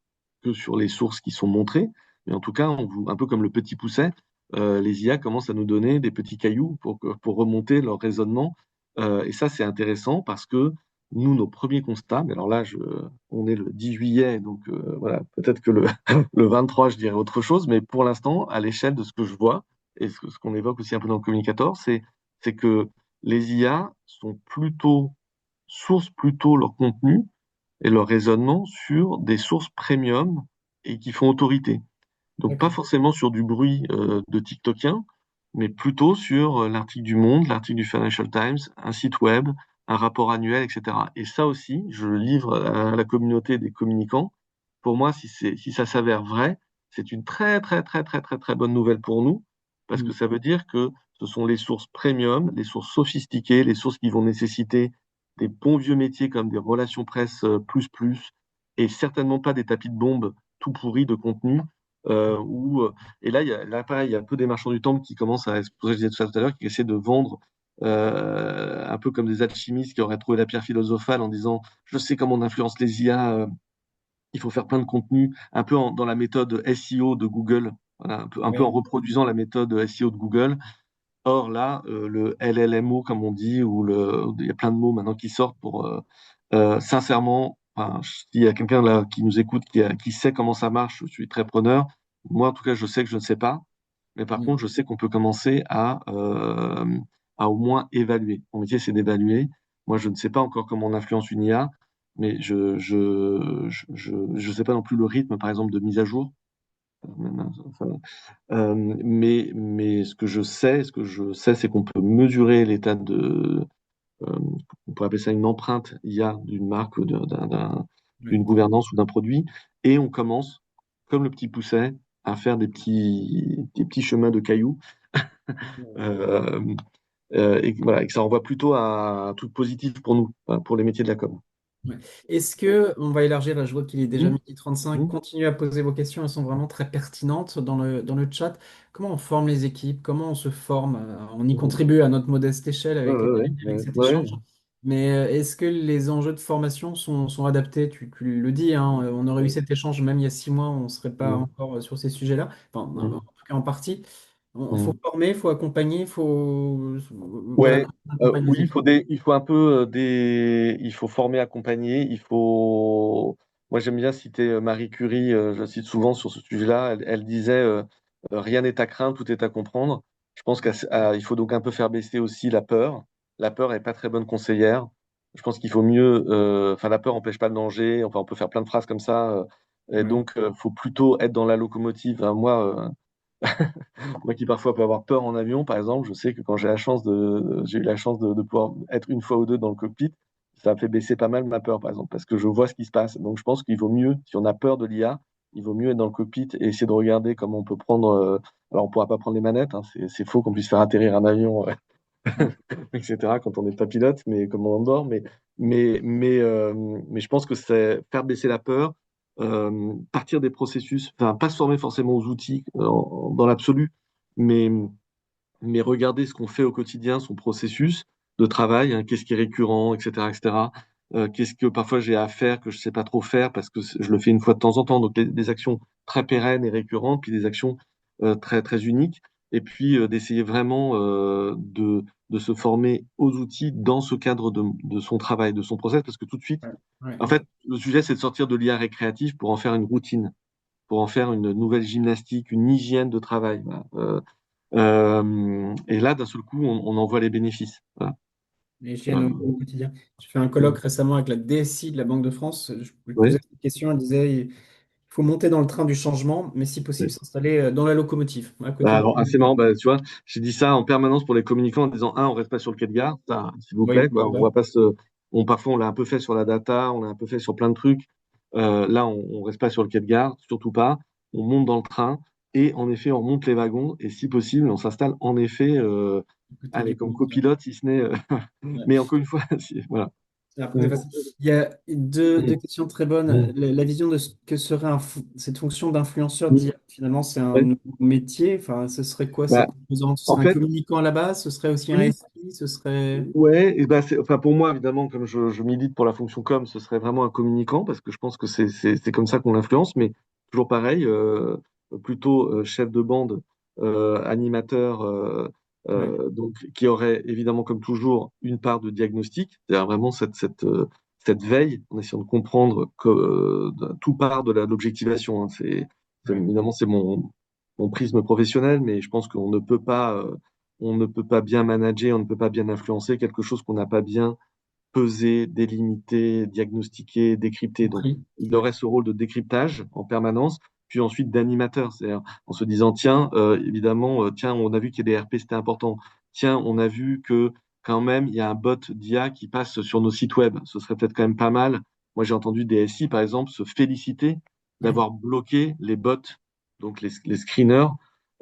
que sur les sources qui sont montrées, mais en tout cas, un peu comme le petit pousset, les IA commencent à nous donner des petits cailloux pour remonter leur raisonnement. Et ça, c'est intéressant parce que nous, nos premiers constats, mais alors là, on est le 10 juillet, donc voilà, peut-être que le 23, je dirais autre chose, mais pour l'instant, à l'échelle de ce que je vois, et ce qu'on évoque aussi un peu dans le communicateur, c'est que les IA sourcent plutôt leur contenu et leur raisonnement sur des sources premium et qui font autorité. Donc pas D'accord. forcément sur du bruit de TikTokien, mais plutôt sur l'article du Monde, l'article du Financial Times, un site web, un rapport annuel, etc. Et ça aussi, je le livre à la communauté des communicants. Pour moi, si ça s'avère vrai, c'est une très, très, très, très, très, très bonne nouvelle pour nous, parce que Mm. ça veut dire que ce sont les sources premium, les sources sophistiquées, les sources qui vont nécessiter des bons vieux métiers comme des relations presse et certainement pas des tapis de bombes tout pourris de contenu. Et là, pareil, il y a un peu des marchands du temple qui commencent c'est pour ça que je disais tout à l'heure, qui essaient de vendre un peu comme des alchimistes qui auraient trouvé la pierre philosophale en disant je sais comment on influence les IA, il faut faire plein de contenu, un peu dans la méthode SEO de Google, voilà, un peu en Ouais. reproduisant la méthode SEO de Google. Or là, le LLMO, comme on dit, il y a plein de mots maintenant qui sortent pour sincèrement, enfin, s'il y a quelqu'un là qui nous écoute, qui sait comment ça marche, je suis très preneur. Moi, en tout cas, je sais que je ne sais pas, mais par Mm. contre, je sais qu'on peut commencer à au moins évaluer. Mon métier, c'est d'évaluer. Moi, je ne sais pas encore comment on influence une IA, mais je sais pas non plus le rythme, par exemple, de mise à jour. Enfin, mais ce que je sais, c'est qu'on peut mesurer l'état euh, on pourrait appeler ça une empreinte IA d'une marque, ou Ouais. d'une gouvernance ou d'un produit, et on commence, comme le petit pousset, à faire des petits chemins de cailloux, euh, et, voilà, et que ça renvoie plutôt à un truc positif pour nous, enfin, pour les métiers de la com. Ouais. Est-ce que, on va élargir, là je vois qu'il est déjà Mm, 12h35, mm, continuez à poser vos questions, elles sont vraiment très pertinentes dans le chat. Comment on forme les équipes? Comment on se forme? On y mm. contribue à notre modeste échelle Ouais, ouais, ouais, avec ouais, cet ouais. échange. Mais est-ce que les enjeux de formation sont adaptés? Tu le dis, hein, on aurait eu Mm, cet échange même il y a 6 mois, on ne serait pas mm, encore sur ces sujets-là. Enfin, en mm, tout cas en partie. Il faut mm. former, il faut accompagner, il faut... Voilà, Ouais, comment on accompagne oui, les équipes. il faut un peu il faut former, accompagner, il faut. Moi, j'aime bien citer Marie Curie, je la cite souvent sur ce sujet-là. Elle disait rien n'est à craindre, tout est à comprendre. Je pense qu'il faut donc un peu faire baisser aussi la peur. La peur est pas très bonne conseillère. Je pense qu'il faut mieux. Enfin, la peur n'empêche pas le danger. Enfin, on peut faire plein de phrases comme ça. Et Ouais, donc, faut plutôt être dans la locomotive. Hein, moi qui parfois peux avoir peur en avion, par exemple, je sais que quand j'ai eu la chance de pouvoir être une fois ou deux dans le cockpit, ça me fait baisser pas mal ma peur, par exemple, parce que je vois ce qui se passe. Donc je pense qu'il vaut mieux, si on a peur de l'IA, il vaut mieux être dans le cockpit et essayer de regarder comment on peut prendre. Alors on pourra pas prendre les manettes, hein, c'est faux qu'on puisse faire atterrir un avion, ouais, etc. Quand on n'est pas pilote, mais comme on endort. Mais, mais, euh, mais je pense que c'est faire baisser la peur, partir des processus, enfin, pas se former forcément aux outils dans l'absolu, mais, mais regarder ce qu'on fait au quotidien, son processus de travail, hein, qu'est-ce qui est récurrent, etc., etc. Qu'est-ce que parfois j'ai à faire que je sais pas trop faire parce que je le fais une fois de temps en temps. Donc des actions très pérennes et récurrentes, puis des actions très très uniques, et puis d'essayer vraiment de se former aux outils dans ce cadre de son travail, de son process, parce que tout de suite, ouais, ouais. en fait, le sujet c'est de sortir de l'IA récréative pour en faire une routine, pour en faire une nouvelle gymnastique, une hygiène de travail. Voilà. Et là, d'un seul coup, on en voit les bénéfices. Voilà. Les hygiènes Euh, au quotidien. J'ai fait un colloque récemment avec la DSI de la Banque de France. Je lui oui, posais cette question. Elle disait il faut monter dans le train du changement, mais si possible, oui. s'installer dans la locomotive, à côté Bah, du alors, c'est conducteur. marrant, bah, tu vois, j'ai dit ça en permanence pour les communicants en disant, on reste pas sur le quai de gare, ça, s'il vous Oui, plaît, quoi. On voilà. va pas se, parfois, on l'a un peu fait sur la data, on l'a un peu fait sur plein de trucs. Là, on reste pas sur le quai de gare, surtout pas. On monte dans le train et en effet, on monte les wagons et si possible, on s'installe en effet, À côté allez, du comme conducteur. copilote, si ce n'est, Ouais. mais encore une fois, voilà. Après, Mm, il y a deux mm, questions très bonnes. mm. La vision de ce que serait cette fonction d'influenceur Mm. d'IA, finalement, c'est un Ouais. nouveau métier. Enfin, ce serait quoi sa Bah, composante? Ce en serait un fait, communicant à la base? Ce serait aussi un oui, SI? Ce serait... ouais, et ben enfin pour moi évidemment, comme je milite pour la fonction com, ce serait vraiment un communicant parce que je pense que c'est comme ça qu'on l'influence, mais toujours pareil, plutôt chef de bande, animateur, Ouais, donc qui aurait évidemment comme toujours une part de diagnostic, c'est-à-dire vraiment cette veille en essayant de comprendre que tout part de l'objectivation. Hein. ouais, Évidemment c'est mon prisme professionnel, mais je pense qu'on ne peut pas on ne peut pas bien manager, on ne peut pas bien influencer quelque chose qu'on n'a pas bien pesé, délimité, diagnostiqué, décrypté. Donc, compris. il Ouais, aurait ce rôle de décryptage en permanence, puis ensuite d'animateur, c'est-à-dire en se disant, tiens, évidemment, tiens, on a vu qu'il y a des RP, c'était important. Tiens, on a vu que quand même, il y a un bot d'IA qui passe sur nos sites web. Ce serait peut-être quand même pas mal. Moi, j'ai entendu des SI, par exemple, se féliciter ouais, d'avoir bloqué les bots, donc les screeners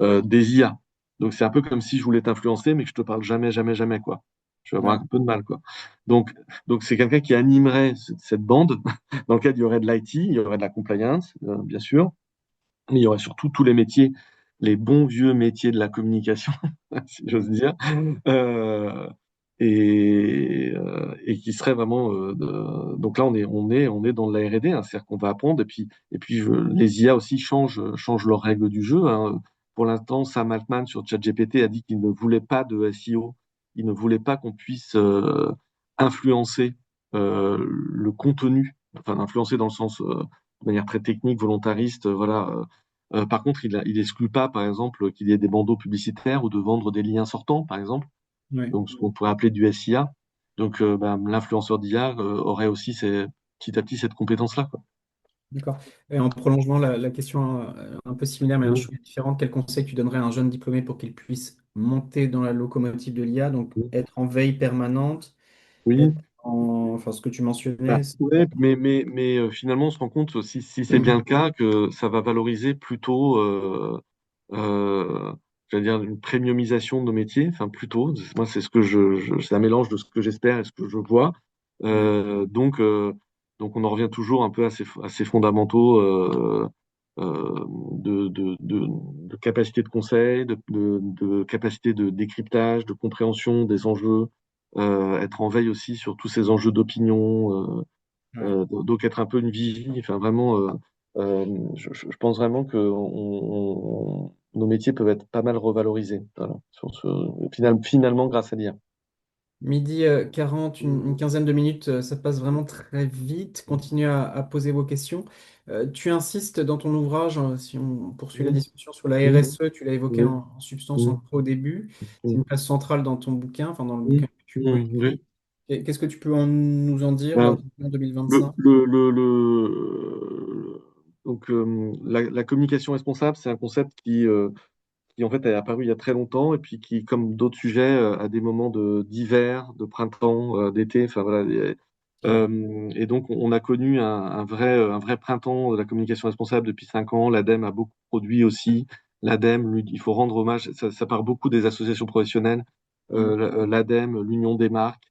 des IA. Donc, c'est un peu comme si je voulais t'influencer, mais que je te parle jamais, jamais, jamais, quoi. Je vais avoir ouais. un peu de mal, quoi. Donc, donc c'est quelqu'un qui animerait cette bande dans laquelle il y aurait de l'IT, il y aurait de la compliance, bien sûr, mais il y aurait surtout tous les métiers, les bons vieux métiers de la communication, si j'ose dire, euh, et qui serait vraiment. Donc là, on est dans la R&D, hein, c'est-à-dire qu'on va apprendre, et puis les IA aussi changent leurs règles du jeu. Hein. Pour l'instant, Sam Altman sur ChatGPT a dit qu'il ne voulait pas de SEO, il ne voulait pas qu'on puisse influencer le contenu, enfin influencer dans le sens de manière très technique, volontariste, voilà. Par contre, il exclut pas, par exemple, qu'il y ait des bandeaux publicitaires ou de vendre des liens sortants, par exemple. Ouais. Donc, ce qu'on pourrait appeler du SIA. Donc, ben, l'influenceur d'IA aurait aussi petit à petit cette compétence-là, quoi. D'accord. Et en prolongement, la question un peu similaire, mais un Mm, chouïa différente, quel conseil tu donnerais à un jeune diplômé pour qu'il puisse monter dans la locomotive de l'IA, donc mm. être en veille permanente, Oui, être en, enfin ce que tu bah, mentionnais, ouais, mais finalement, on se rend compte, si c'est bien le cas, que ça va valoriser plutôt, euh, j'allais dire, une premiumisation de nos métiers, enfin plutôt, moi, c'est ce que c'est un mélange de ce que j'espère et ce que je vois. ouais, Donc, Donc on en revient toujours un peu à ces fondamentaux de capacité de conseil, de capacité de décryptage, de compréhension des enjeux, être en veille aussi sur tous ces enjeux d'opinion, Ouais. donc être un peu une vigie, enfin vraiment, je pense vraiment que nos métiers peuvent être pas mal revalorisés, voilà, finalement grâce à l'IA. Midi 40, une quinzaine de minutes, ça passe vraiment très vite. Continuez à poser vos questions. Tu insistes dans ton ouvrage, si on poursuit la Mhm, discussion sur la mhm, RSE, tu l'as évoqué oui, en substance mhm, en au début. C'est mhm, une place centrale dans ton bouquin, enfin dans le mhm, bouquin que tu oui. coécris. Qu'est-ce que tu peux nous en dire Ben, en le, 2025? le, le, donc, la communication responsable, c'est un concept qui en fait est apparu il y a très longtemps et puis qui, comme d'autres sujets, a des moments d'hiver, de printemps, d'été, enfin voilà. Et donc on a connu un vrai printemps de la communication responsable depuis 5 ans. L'ADEME a beaucoup produit aussi. L'ADEME, il faut rendre hommage, ça part beaucoup des associations professionnelles, Mm. l'ADEME, l'Union des marques,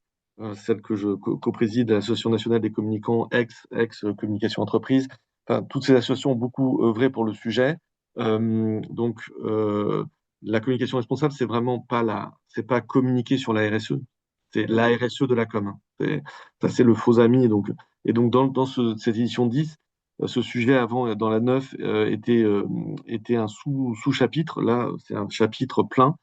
celle que je co-préside, l'Association nationale des communicants, ex-communication entreprise. Enfin, toutes ces associations ont beaucoup œuvré pour le sujet. Donc, la communication responsable, c'est pas communiquer sur la RSE, c'est la RSE de la com, hein. Ça, c'est le faux ami. Et donc, cette édition 10, ce sujet avant, dans la 9, était un sous-chapitre. Là, c'est un chapitre plein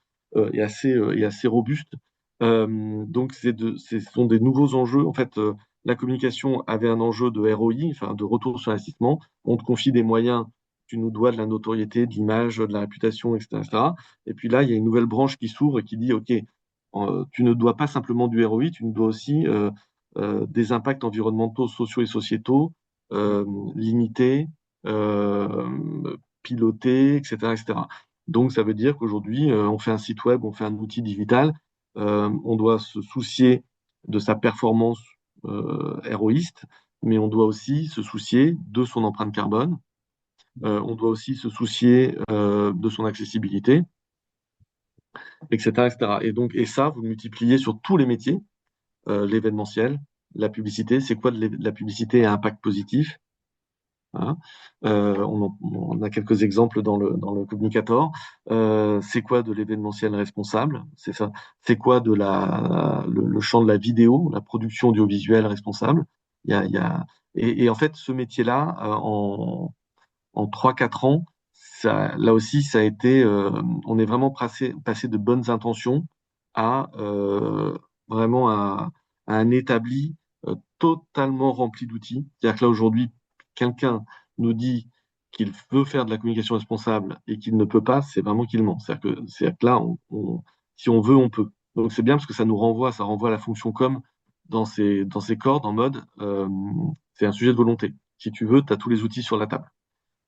et assez robuste. Donc, ce sont des nouveaux enjeux. En fait, la communication avait un enjeu de ROI, enfin, de retour sur investissement. On te confie des moyens, tu nous dois de la notoriété, de l'image, de la réputation, etc., etc. Et puis là, il y a une nouvelle branche qui s'ouvre et qui dit, OK, tu ne dois pas simplement du ROI, tu nous dois aussi des impacts environnementaux, sociaux et sociétaux limités, pilotés, etc., etc. Donc, ça veut dire qu'aujourd'hui, on fait un site web, on fait un outil digital, on doit se soucier de sa performance héroïste, mais on doit aussi se soucier de son empreinte carbone. On doit aussi se soucier de son accessibilité, etc., etc. Et ça, vous le multipliez sur tous les métiers, l'événementiel, la publicité. C'est quoi de la publicité à impact positif? Hein. On a quelques exemples dans le communicator. C'est quoi de l'événementiel responsable? C'est ça. C'est quoi de le champ de la vidéo, la production audiovisuelle responsable? Il y a, et en fait, ce métier-là, en 3 4 ans, là aussi, ça a été, on est vraiment passé de bonnes intentions à vraiment à un établi totalement rempli d'outils. C'est-à-dire que là, aujourd'hui, quelqu'un nous dit qu'il veut faire de la communication responsable et qu'il ne peut pas, c'est vraiment qu'il ment. C'est-à-dire que là, si on veut, on peut. Donc c'est bien parce que ça renvoie à la fonction com dans ses cordes en mode, c'est un sujet de volonté. Si tu veux, tu as tous les outils sur la table.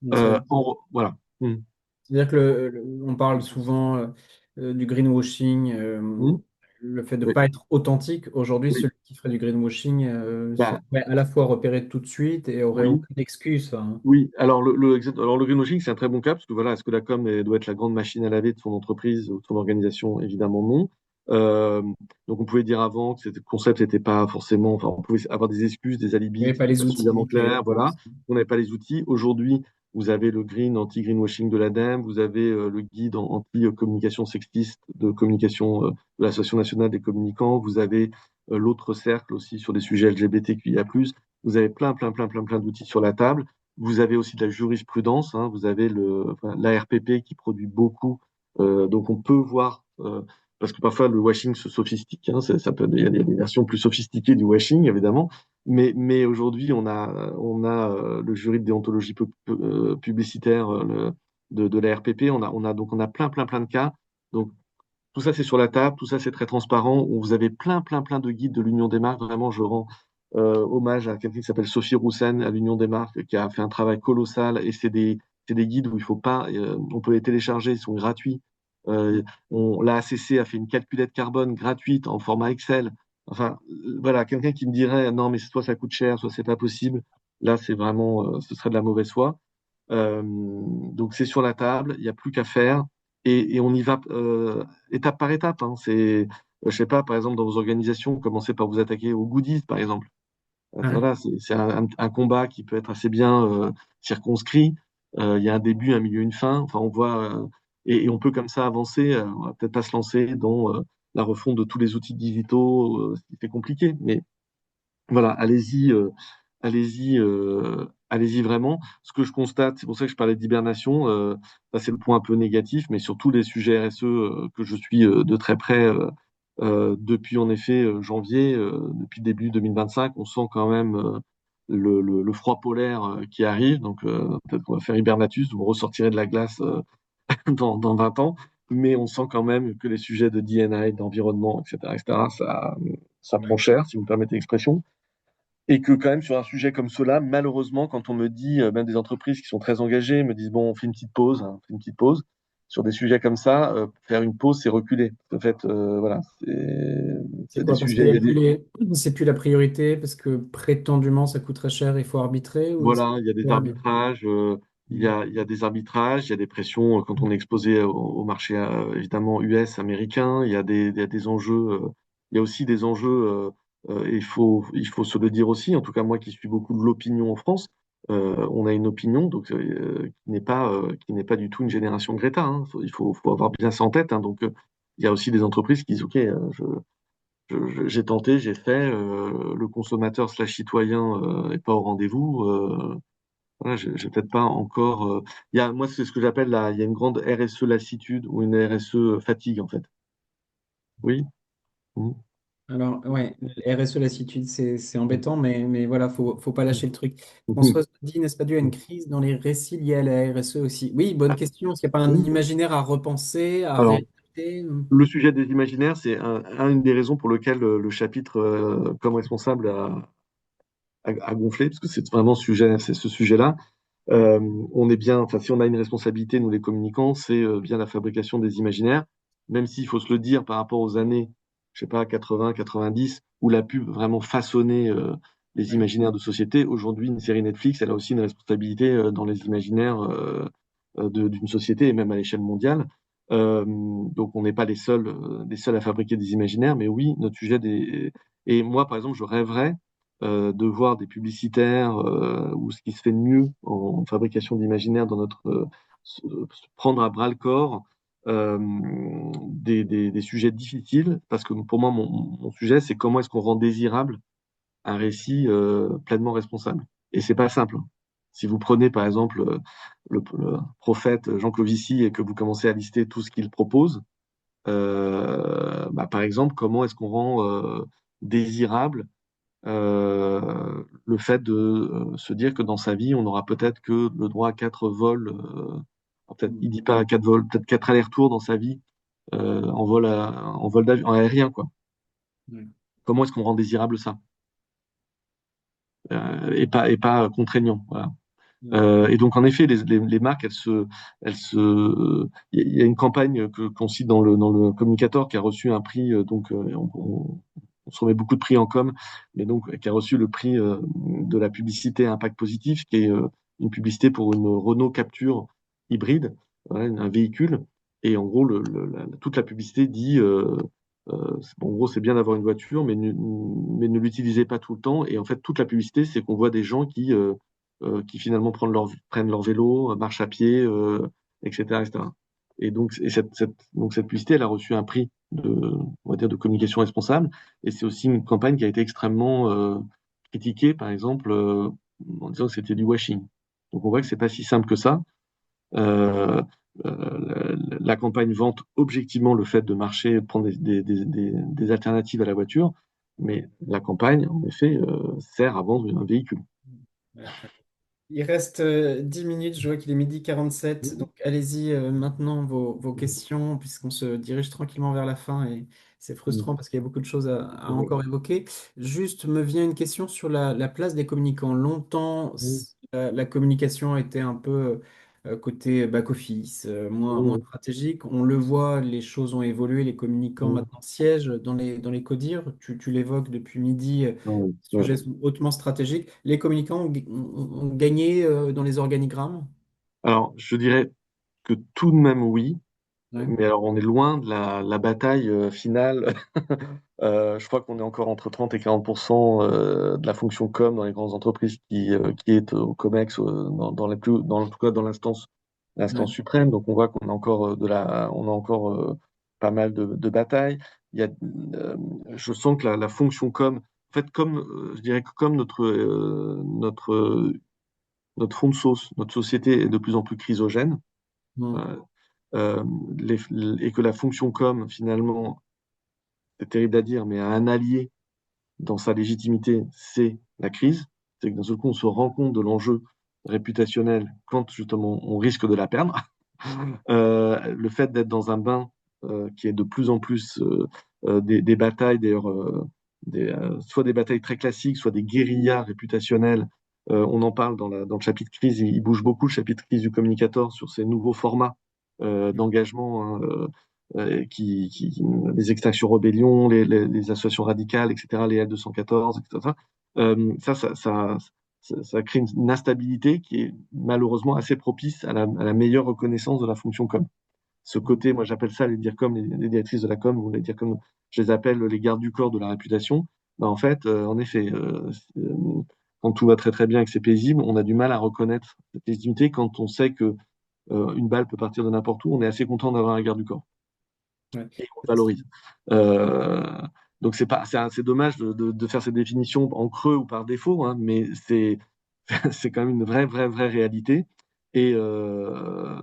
Mm. Ça- Voilà. Mm. C'est-à-dire que on parle souvent du greenwashing, Mm. le fait de ne Oui, pas être authentique. Aujourd'hui, oui, celui qui ferait du greenwashing se bah, ferait à la fois repérer tout de suite et aurait oui, aucune excuse. Enfin, oui. Alors le greenwashing, c'est un très bon cas parce que voilà, est-ce que la com doit être la grande machine à laver de son entreprise ou de son organisation? Évidemment non. Euh, donc on pouvait dire avant que ce concept n'était pas forcément, enfin on pouvait avoir des excuses, des il n'y alibis avait qui pas n'étaient les pas suffisamment outils. clairs, voilà. On n'avait pas les outils. Aujourd'hui, vous avez le green anti-greenwashing de l'ADEME, vous avez le guide anti-communication sexiste de communication de l'Association nationale des communicants, vous avez l'autre cercle aussi sur des sujets LGBTQIA+. Vous avez plein d'outils sur la table. Vous avez aussi de la jurisprudence, hein, vous avez l'ARPP qui produit beaucoup. Donc on peut voir, parce que parfois le washing se sophistique, hein, il y a des versions plus sophistiquées du washing, évidemment. Mais aujourd'hui, on a le jury de déontologie publicitaire de l'ARPP. Donc on a plein de cas. Donc tout ça, c'est sur la table, tout ça, c'est très transparent. Vous avez plein de guides de l'Union des marques. Vraiment, je rends hommage à quelqu'un qui s'appelle Sophie Roussen à l'Union des marques, qui a fait un travail colossal. Et c'est des guides où il faut pas, on peut les télécharger, ils sont gratuits. La ACC a fait une calculette carbone gratuite en format Excel. Enfin, voilà, quelqu'un qui me dirait non, mais soit ça coûte cher, soit c'est pas possible. Là, c'est vraiment, ce serait de la mauvaise foi. Donc c'est sur la table, il n'y a plus qu'à faire et on y va étape par étape, hein. Je sais pas, par exemple, dans vos organisations, commencez par vous attaquer aux goodies, par exemple. Ouais. Voilà, c'est un combat qui peut être assez bien circonscrit. Il y a un début, un milieu, une fin. Enfin, on voit et on peut comme ça avancer. On va peut-être pas se lancer dans la refonte de tous les outils digitaux, c'est compliqué. Mais voilà, allez-y vraiment. Ce que je constate, c'est pour ça que je parlais d'hibernation, ça c'est le point un peu négatif, mais surtout les sujets RSE que je suis de très près depuis en effet janvier, depuis début 2025, on sent quand même le froid polaire qui arrive. Donc peut-être qu'on va faire hibernatus, vous ressortirez de la glace dans 20 ans, mais on sent quand même que les sujets de D&I, d'environnement, etc., ça prend Ouais. cher, si vous me permettez l'expression. Et que quand même sur un sujet comme cela, malheureusement, quand on me dit, même des entreprises qui sont très engagées, me disent, bon, on fait une petite pause, hein, on fait une petite pause. Sur des sujets comme ça, faire une pause, c'est reculer. En fait, voilà, C'est c'est des quoi? Parce sujets, qu'il il y y a a plus des, c'est plus la priorité, parce que prétendument ça coûte très cher, il faut arbitrer, ou est-ce que voilà, il y a des c'est bien? arbitrages, il y a des arbitrages, il y a des pressions quand on est exposé au marché évidemment US, américain, il y a des enjeux, il y a aussi des enjeux, et il faut se le dire aussi, en tout cas moi qui suis beaucoup de l'opinion en France, on a une opinion donc qui n'est pas du tout une génération Greta, hein. Faut avoir bien ça en tête, hein. Donc il y a aussi des entreprises qui disent ok, j'ai tenté, j'ai fait, le consommateur slash citoyen est pas au rendez-vous. Voilà, j'ai peut-être pas encore. Moi, c'est ce que j'appelle il y a une grande RSE lassitude ou une RSE fatigue en fait. Oui. Mhm. Alors, ouais, le RSE lassitude, c'est embêtant, mais voilà, faut pas Mhm. lâcher le truc. Mhm. Françoise dit, n'est-ce pas dû à une crise dans les récits liés à la RSE aussi? Oui, bonne question. Est-ce qu'il n'y a pas un Oui. imaginaire à repenser, à Alors, réadapter? le sujet des imaginaires, c'est une des raisons pour lesquelles le chapitre comme responsable a gonflé, parce que c'est vraiment c'est ce sujet-là. Euh, on est bien, enfin, si on a une responsabilité, nous les communicants, c'est bien la fabrication des imaginaires, même s'il faut se le dire par rapport aux années, je sais pas, 80, 90, où la pub vraiment façonnait les Ouais. imaginaires de société. Aujourd'hui, une série Netflix, elle a aussi une responsabilité dans les imaginaires d'une société et même à l'échelle mondiale. Donc, on n'est pas les seuls à fabriquer des imaginaires, mais oui, notre sujet des... Et moi, par exemple, je rêverais de voir des publicitaires ou ce qui se fait de mieux en fabrication d'imaginaire dans prendre à bras le corps des sujets difficiles, parce que pour moi, mon sujet, c'est comment est-ce qu'on rend désirable un récit pleinement responsable. Et c'est pas simple, hein. Si vous prenez par exemple le prophète Jean Covici et que vous commencez à lister tout ce qu'il propose, par exemple, comment est-ce qu'on rend désirable le fait de se dire que dans sa vie, on n'aura peut-être que le droit à 4 vols, peut-être, il dit pas 4 vols, peut-être 4 allers-retours dans sa vie en vol d'avion, en aérien, quoi. Ouais. Comment est-ce qu'on rend désirable ça? Et pas contraignant, voilà. Ouais. Et donc, en effet, les marques, il y a une campagne qu'on cite dans le communicateur qui a reçu un prix, on se remet beaucoup de prix en com, mais donc qui a reçu le prix de la publicité à impact positif, qui est une publicité pour une Renault Capture hybride, voilà, un véhicule. Et en gros, toute la publicité dit, en gros, c'est bien d'avoir une voiture, mais ne l'utilisez pas tout le temps. Et en fait, toute la publicité, c'est qu'on voit des gens qui finalement prennent leur vélo, marchent à pied, etc., etc. Et donc, donc cette publicité, elle a reçu un prix on va dire, de communication responsable. Et c'est aussi une campagne qui a été extrêmement critiquée, par exemple, en disant que c'était du washing. Donc on voit que c'est pas si simple que ça. Euh, la campagne vante objectivement le fait de marcher, de prendre des alternatives à la voiture, mais la campagne, en effet, sert à vendre un véhicule. Ouais. Il reste 10 minutes, je vois qu'il est 12h47, donc allez-y maintenant vos questions, puisqu'on se dirige tranquillement vers la fin et c'est frustrant parce qu'il y a beaucoup de choses à encore évoquer. Juste me vient une question sur la place des communicants. Longtemps, la communication était un peu côté back-office, moins stratégique. On le voit, les choses ont évolué, les communicants maintenant siègent dans les CODIR. Tu l'évoques depuis midi. Les sujets sont hautement stratégiques. Les communicants ont gagné dans les organigrammes. Alors, je dirais que tout de même oui, Ouais. mais alors on est loin de la bataille finale. Je crois qu'on est encore entre 30 et 40% de la fonction com dans les grandes entreprises qui est au COMEX, en tout cas dans l'instance Ouais. suprême. Donc on voit qu'on a encore on a encore pas mal de batailles. Il y a, euh, je sens que la fonction com, en fait, comme je dirais que comme notre fond de sauce, notre société est de plus en plus chrysogène, Mm. euh, euh, et que la fonction com, finalement, c'est terrible à dire, mais a un allié dans sa légitimité, c'est la crise. C'est que d'un seul coup, on se rend compte de l'enjeu réputationnel quand justement on risque de la perdre. Le fait d'être dans un bain qui est de plus en plus des batailles, d'ailleurs, soit des batailles très classiques, soit des guérillas réputationnelles. On en parle dans le chapitre crise, il bouge beaucoup le chapitre crise du communicateur sur ces nouveaux formats d'engagement, hein, les extinctions rébellions, les associations radicales, etc., les L214, etc. Ça crée une instabilité qui est malheureusement assez propice à la meilleure reconnaissance de la fonction com. Ce côté, moi j'appelle ça les DIRCOM, les directrices de la com, ou les DIRCOM, je les appelle les gardes du corps de la réputation. Ben, en fait, en effet, quand tout va très très bien et que c'est paisible, on a du mal à reconnaître cette légitimité quand on sait que une balle peut partir de n'importe où. On est assez content d'avoir un garde du corps Ouais. et on le valorise. Euh, donc c'est dommage de faire cette définition en creux ou par défaut, hein, mais c'est quand même une vraie réalité. Et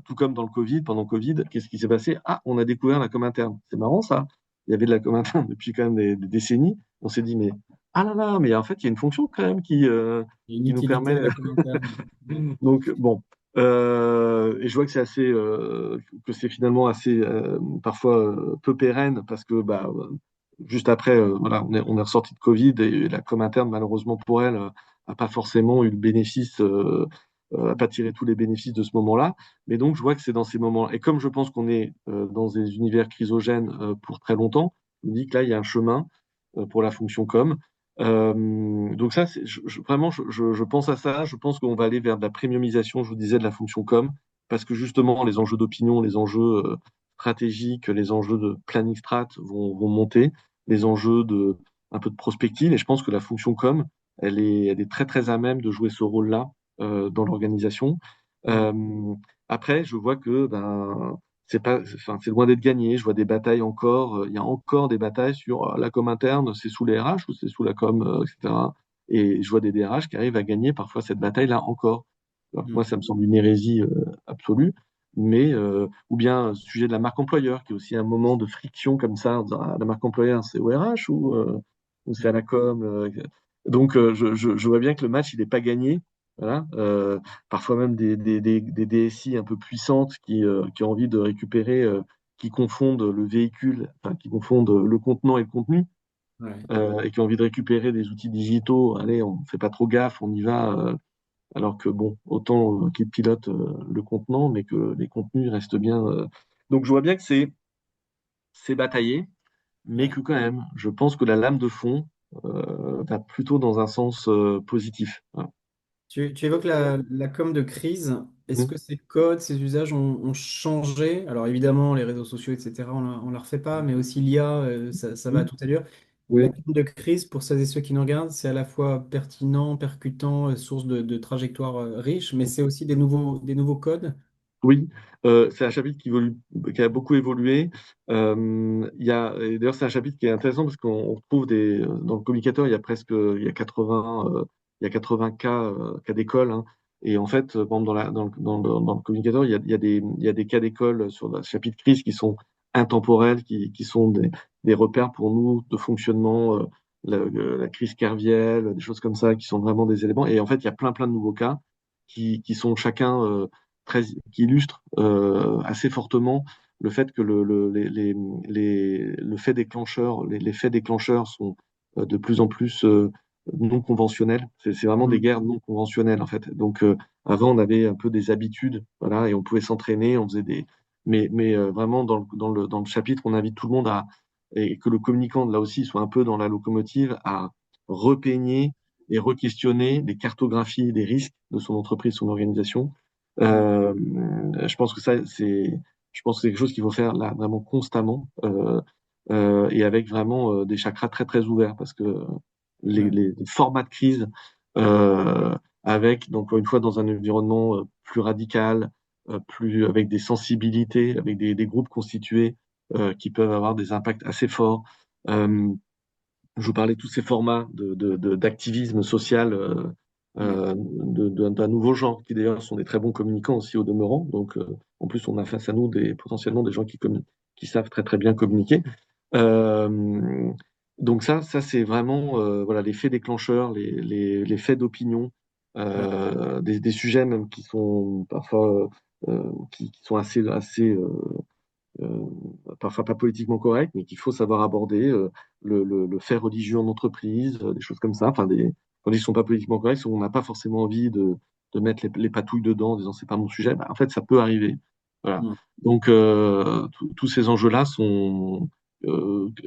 tout comme dans le Covid, pendant le Covid, qu'est-ce qui s'est passé? Ah, on a découvert la com interne. C'est marrant ça. Il y avait de la com interne depuis quand même des décennies. On s'est dit, mais ah là là, mais en fait, il y a une fonction quand même Il y a une qui nous utilité permet. à la commentaire. Donc bon, et je vois que c'est assez, que c'est finalement assez parfois peu pérenne parce que bah juste après, voilà, on est ressorti de Covid et la com interne malheureusement pour elle a pas forcément eu le bénéfice, a pas tiré tous les bénéfices de ce moment-là. Mais donc je vois que c'est dans ces moments. Et comme je pense qu'on est dans des univers chrysogènes pour très longtemps, je me dis que là il y a un chemin pour la fonction com. Donc ça, vraiment, je pense à ça. Je pense qu'on va aller vers de la premiumisation, je vous disais, de la fonction com, parce que justement, les enjeux d'opinion, les enjeux stratégiques, les enjeux de planning strat vont monter, les enjeux un peu de prospective. Et je pense que la fonction com, elle est très, très à même de jouer ce rôle-là dans l'organisation. Mm. Euh, Après, je vois que c'est pas, enfin, c'est loin d'être gagné. Je vois des batailles encore. Il y a encore des batailles sur la com interne, c'est sous les RH ou c'est sous la com, etc. Et je vois des DRH qui arrivent à gagner parfois cette bataille-là encore. Alors que moi, Mm. ça me semble une hérésie absolue. Mais ou bien sujet de la marque employeur, qui est aussi un moment de friction comme ça, en disant, ah, la marque employeur, c'est au RH ou c'est à la com. Donc, je vois bien que le match, il n'est pas gagné. Voilà. Parfois même des DSI un peu puissantes qui ont envie de récupérer, qui confondent le véhicule, enfin, qui confondent le contenant et le contenu, Ouais. et qui ont envie de récupérer des outils digitaux. Allez, on fait pas trop gaffe, on y va. Alors que bon, autant qu'ils pilotent le contenant, mais que les contenus restent bien. Donc je vois bien que c'est bataillé, mais Ouais. que quand même, je pense que la lame de fond va plutôt dans un sens positif. Voilà. Tu évoques la com de crise. Est-ce Mhm. que ces codes, ces usages ont changé? Alors évidemment, les réseaux sociaux, etc., on ne leur fait pas, mais aussi l'IA, ça va à Oui, toute allure. La oui. com de crise, pour celles et ceux qui nous regardent, c'est à la fois pertinent, percutant, source de trajectoires riches, mais c'est aussi des nouveaux codes. Oui, c'est un chapitre qui a beaucoup évolué. Et d'ailleurs, c'est un chapitre qui est intéressant parce qu'on retrouve dans le communicateur, il y a 80, il y a 80 cas d'école, hein. Et en fait, par exemple, dans le communicateur, il y a des cas d'école sur le chapitre crise qui sont intemporels, qui sont des repères pour nous de fonctionnement, la crise kerviel, des choses comme ça, qui sont vraiment des éléments. Et en fait, il y a plein de nouveaux cas qui sont chacun très, qui illustre assez fortement le fait que le fait déclencheur, les faits déclencheurs sont de plus en plus non conventionnels. C'est vraiment des Mm. guerres non conventionnelles en fait. Donc avant on avait un peu des habitudes, voilà, et on pouvait s'entraîner, on faisait des, mais vraiment dans le chapitre on invite tout le monde et que le communicant là aussi soit un peu dans la locomotive à repeigner et re-questionner les cartographies des risques de son entreprise, son organisation. Ouais. Euh, je pense que ça, je pense que c'est quelque chose qu'il faut faire là vraiment constamment et avec vraiment des chakras très très ouverts parce que Ouais. les formats de crise avec, donc encore une fois, dans un environnement plus radical, plus avec des sensibilités, avec des groupes constitués qui peuvent avoir des impacts assez forts. Euh, je vous parlais de tous ces formats d'activisme social Ouais. d'un nouveau genre, qui d'ailleurs sont des très bons communicants aussi au demeurant. Donc, en plus, on a face à nous potentiellement des gens qui savent très très bien communiquer. Euh, donc ça c'est vraiment voilà, les faits déclencheurs, les faits d'opinion, Ouais. des sujets même qui sont parfois qui sont assez euh, parfois pas politiquement correct, mais qu'il faut savoir aborder, le fait religieux en entreprise, des choses comme ça, enfin quand ils sont pas politiquement corrects, on n'a pas forcément envie de mettre les patouilles dedans en disant c'est pas mon sujet, bah, en fait ça peut arriver. Voilà. Mm. Donc tous ces enjeux-là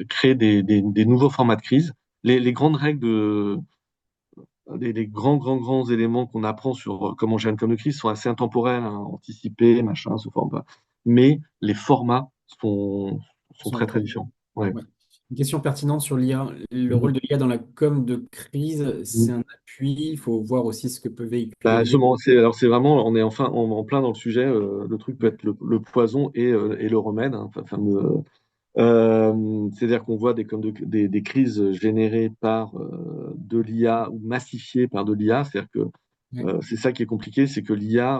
créent des nouveaux formats de crise. Les grandes règles des grands éléments qu'on apprend sur comment gérer une com de crise sont assez intemporels, hein, anticipés, machin, se forment pas. Mais les formats sont Sans très, très autre- différents. Ouais. ouais. Une question pertinente sur l'IA. Le Mhm. rôle de l'IA dans la com de crise, c'est Mhm. un appui. Il faut voir aussi ce que peut Bah, véhiculer. justement, alors c'est vraiment, on est enfin en plein dans le sujet. Le truc peut Ouais. être le poison et le remède, hein, c'est-à-dire qu'on voit des crises générées par de l'IA ou massifiées par de l'IA. C'est-à-dire que Ouais. c'est ça qui est compliqué, c'est que l'IA,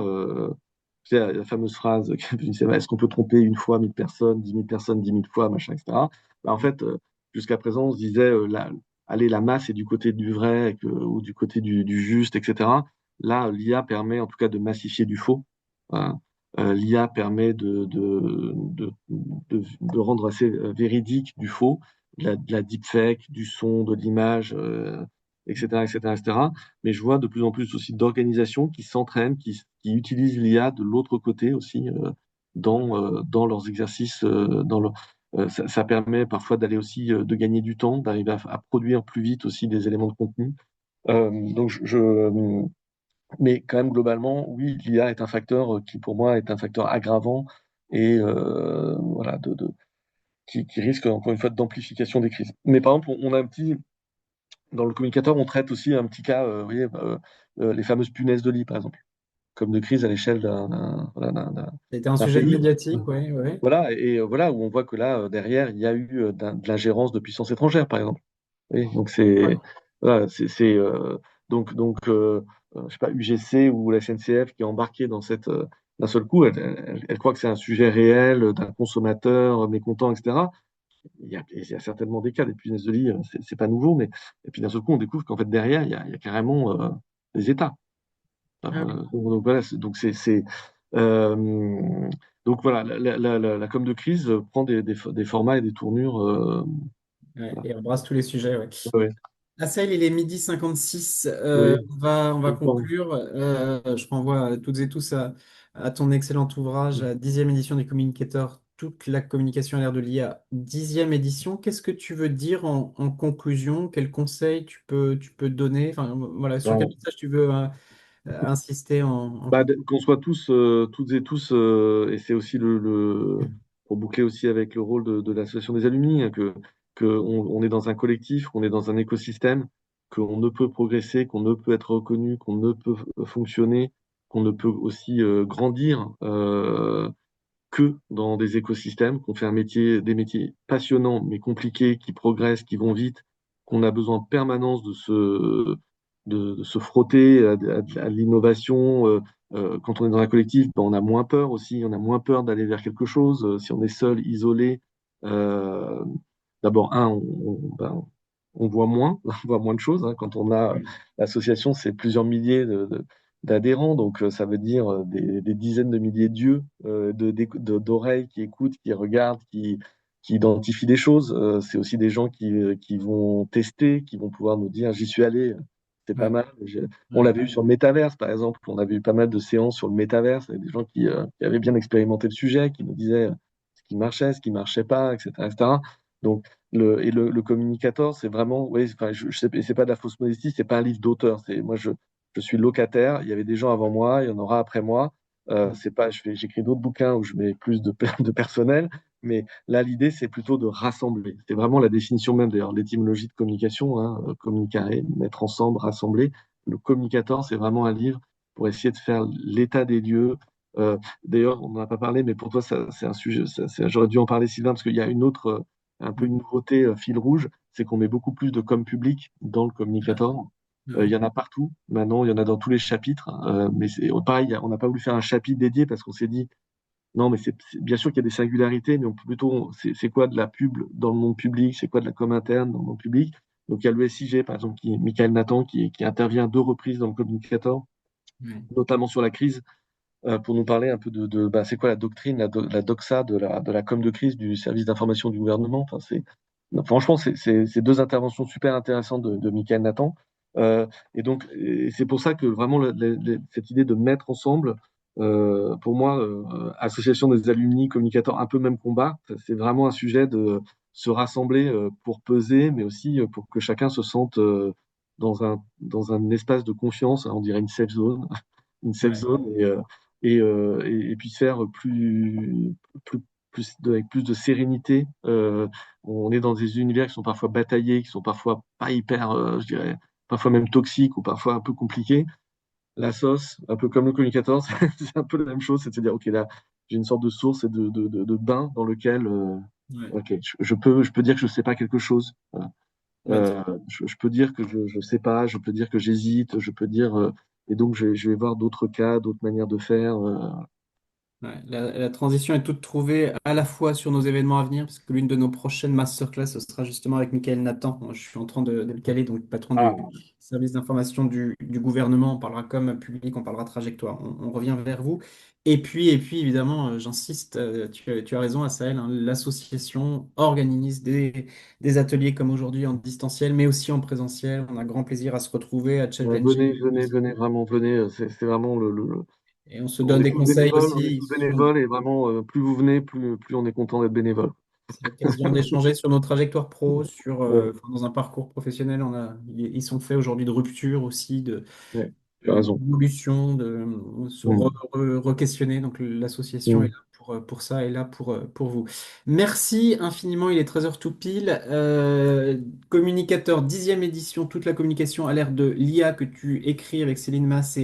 tu sais, la fameuse phrase, est-ce qu'on peut tromper une fois 1000 personnes, 10 000 personnes, 10 000 fois, machin, etc. Bah, en fait, jusqu'à présent, on se disait, allez, la masse est du côté du vrai ou du côté du juste, etc. Là, l'IA permet en tout cas de massifier du faux. Voilà. L'IA permet de rendre assez véridique du faux, de la deepfake, du son, de l'image, etc., etc., etc. Mais je vois de plus en plus aussi d'organisations qui s'entraînent, qui utilisent l'IA de l'autre côté aussi dans leurs exercices. Ça permet parfois d'aller aussi de gagner du temps, d'arriver à produire plus vite aussi des éléments de contenu. Donc mais quand même globalement, oui, l'IA est un facteur qui pour moi est un facteur aggravant et voilà qui risque encore une fois d'amplification des crises. Mais par exemple, on a un petit dans le communicateur, on traite aussi un petit cas, vous voyez, les fameuses punaises de lit, par exemple, comme de crise à l'échelle voilà, C'était un d'un sujet pays. médiatique, oui, oui. Voilà, voilà, où on voit que là, derrière, il y a eu de l'ingérence de puissances étrangères, par exemple. Oui, donc Ouais. voilà, je sais pas, UGC ou la SNCF qui est embarquée dans d'un seul coup, elle croit que c'est un sujet réel d'un consommateur mécontent, etc. Il y a certainement des cas, des punaises de lit, c'est pas nouveau, mais et puis d'un seul coup, on découvre qu'en fait derrière, il y a carrément des États. Ah oui. Donc voilà, euh, donc voilà, la com de crise prend des formats et des tournures. Ouais, Voilà. et embrasse tous les sujets, ouais. Ouais, Assaïl, il est 12h56. oui, On va conforme. conclure. Je renvoie toutes et tous à ton excellent ouvrage, la 10e édition du Communicateur, toute la communication à l'ère de l'IA, 10e édition. Qu'est-ce que tu veux dire en conclusion? Quels conseils tu peux donner? Enfin, voilà, sur quel Ben, message tu veux insister en qu'on soit tous, toutes et tous, et c'est aussi pour boucler aussi avec le rôle de l'association des alumni, hein, que on est dans un collectif, qu'on est dans un écosystème, qu'on ne peut progresser, qu'on ne peut être reconnu, qu'on ne peut fonctionner, qu'on ne peut aussi grandir que dans des écosystèmes, qu'on fait des métiers passionnants mais compliqués, qui progressent, qui vont vite, qu'on a besoin en permanence de se frotter à l'innovation. Quand on est dans un collectif, ben, on a moins peur aussi, on a moins peur d'aller vers quelque chose. Si on est seul, isolé, euh, d'abord, ben, on voit moins, on voit moins de choses, hein. Quand on a l'association, c'est plusieurs milliers d'adhérents, donc ça veut dire des dizaines de milliers d'yeux, d'oreilles qui écoutent, qui regardent, qui identifient des choses. C'est aussi des gens qui vont tester, qui vont pouvoir nous dire j'y suis allé, c'est pas Ouais, mal. On ouais, l'avait vu sur le métaverse, par exemple. On avait eu pas mal de séances sur le métaverse avec des gens qui avaient bien expérimenté le sujet, qui nous disaient ce qui marchait pas, etc., etc. Donc, le communicateur, c'est vraiment, oui, enfin, je sais, et c'est pas de la fausse modestie, c'est pas un livre d'auteur. Moi, je suis locataire. Il y avait des gens avant moi, il y en aura après moi. C'est pas, j'écris d'autres bouquins où je mets plus de personnel, mais là, l'idée, c'est plutôt de rassembler. C'est vraiment la définition même, d'ailleurs, l'étymologie de communication, hein, communicare, mettre ensemble, rassembler. Le communicateur, c'est vraiment un livre pour essayer de faire l'état des lieux. D'ailleurs, on n'en a pas parlé, mais pour toi, c'est un sujet, j'aurais dû en parler, Sylvain, parce qu'il y a une autre, un peu une nouveauté, fil rouge, c'est qu'on met beaucoup plus de com public dans le communicateur. Il y en a partout. Maintenant, il y en a dans tous les chapitres. Mais c'est pareil, on n'a pas voulu faire un chapitre dédié parce qu'on s'est dit, non, mais bien sûr qu'il y a des singularités, mais on peut plutôt, c'est quoi de la pub dans le monde public, c'est quoi de la com interne dans le monde public. Donc, il y a le SIG, par exemple, Michael Nathan, qui intervient à 2 reprises dans le communicateur, notamment sur la crise, pour nous parler un peu bah, c'est quoi la doctrine, la doxa de la com de crise du service d'information du gouvernement. Enfin, non, franchement, c'est 2 interventions super intéressantes de Michael Nathan. Et c'est pour ça que vraiment cette idée de mettre ensemble, pour moi, association des alumni, communicateurs, un peu même combat, c'est vraiment un sujet de se rassembler pour peser, mais aussi pour que chacun se sente dans un espace de confiance, hein, on dirait une safe zone, une safe Ouais. zone, et puis faire plus, avec plus de sérénité. On est dans des univers qui sont parfois bataillés, qui sont parfois pas hyper, je dirais, parfois même toxiques ou parfois un peu compliqués. La sauce, un peu comme le communicateur, c'est un peu la même chose, c'est de se dire, OK, là, j'ai une sorte de source et de bain dans lequel, Ouais. OK, je peux dire que je sais pas quelque chose. Voilà. Ouais, Je peux dire que je sais pas, je peux dire que j'hésite, je peux dire, et donc je vais voir d'autres cas, d'autres manières de faire. ouais, la transition est toute trouvée à la fois sur nos événements à venir, parce que l'une de nos prochaines masterclass, ce sera justement avec Michael Nathan. Moi, je suis en train de le caler, donc patron du Ah, service d'information du gouvernement. On parlera comme public, on parlera trajectoire. On revient vers vous. Et puis évidemment, j'insiste, tu as raison, Assaël, hein, l'association organise des ateliers comme aujourd'hui en distanciel, mais aussi en présentiel. On a grand plaisir à se retrouver, à challenger. venez, venez, venez, vraiment, venez. C'est vraiment Et on se on donne est des tous conseils bénévoles, on est aussi tous sur. bénévoles, et vraiment, plus vous venez, plus on est content d'être bénévole. C'est l'occasion d'échanger sur nos trajectoires pro, Ouais, enfin, dans un parcours professionnel. Ils sont faits aujourd'hui de rupture aussi, ouais, tu as raison. d'évolution, de se Mm. re-questionner. Donc l'association est Mm. là pour ça, est là pour vous. Merci infiniment, il est 13h tout pile. Communicateur, 10e édition, toute la communication à l'ère de l'IA que tu écris avec Céline Mass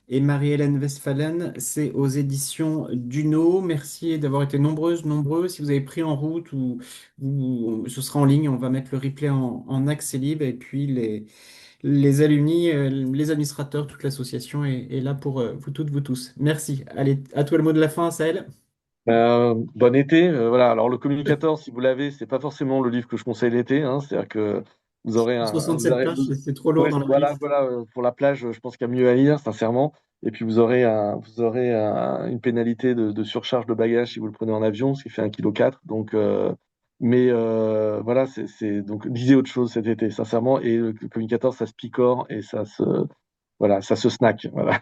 et Marie-Hélène Westphalen. C'est aux éditions Duno. Merci d'avoir été nombreuses, nombreux. Si vous avez pris en route ce sera en ligne, on va mettre le replay en accès libre et puis les alumni, les administrateurs, toute l'association est là pour vous toutes, vous tous. Merci. Allez, à toi le mot de la fin, Sahel. Bon été. Voilà. Alors le communicateur, si vous l'avez, c'est pas forcément le livre que je conseille l'été, hein. C'est-à-dire que vous aurez vous 67 aurez, pages, c'est trop lourd ouais, dans la voilà, valise. voilà. Pour la plage, je pense qu'il y a mieux à lire, sincèrement. Et puis une pénalité de surcharge de bagages si vous le prenez en avion, ce qui fait 1,4 kg. Donc, mais voilà, donc lisez autre chose cet été, sincèrement. Et le communicateur, ça se picore et voilà, ça se snack. Voilà.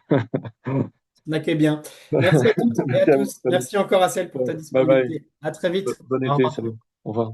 Snackez bien. Merci à toutes et à Merci à vous. tous. Salut. Merci encore à celle pour ta Bye bye. disponibilité. À très vite. Bon Au été, revoir. salut. Au revoir.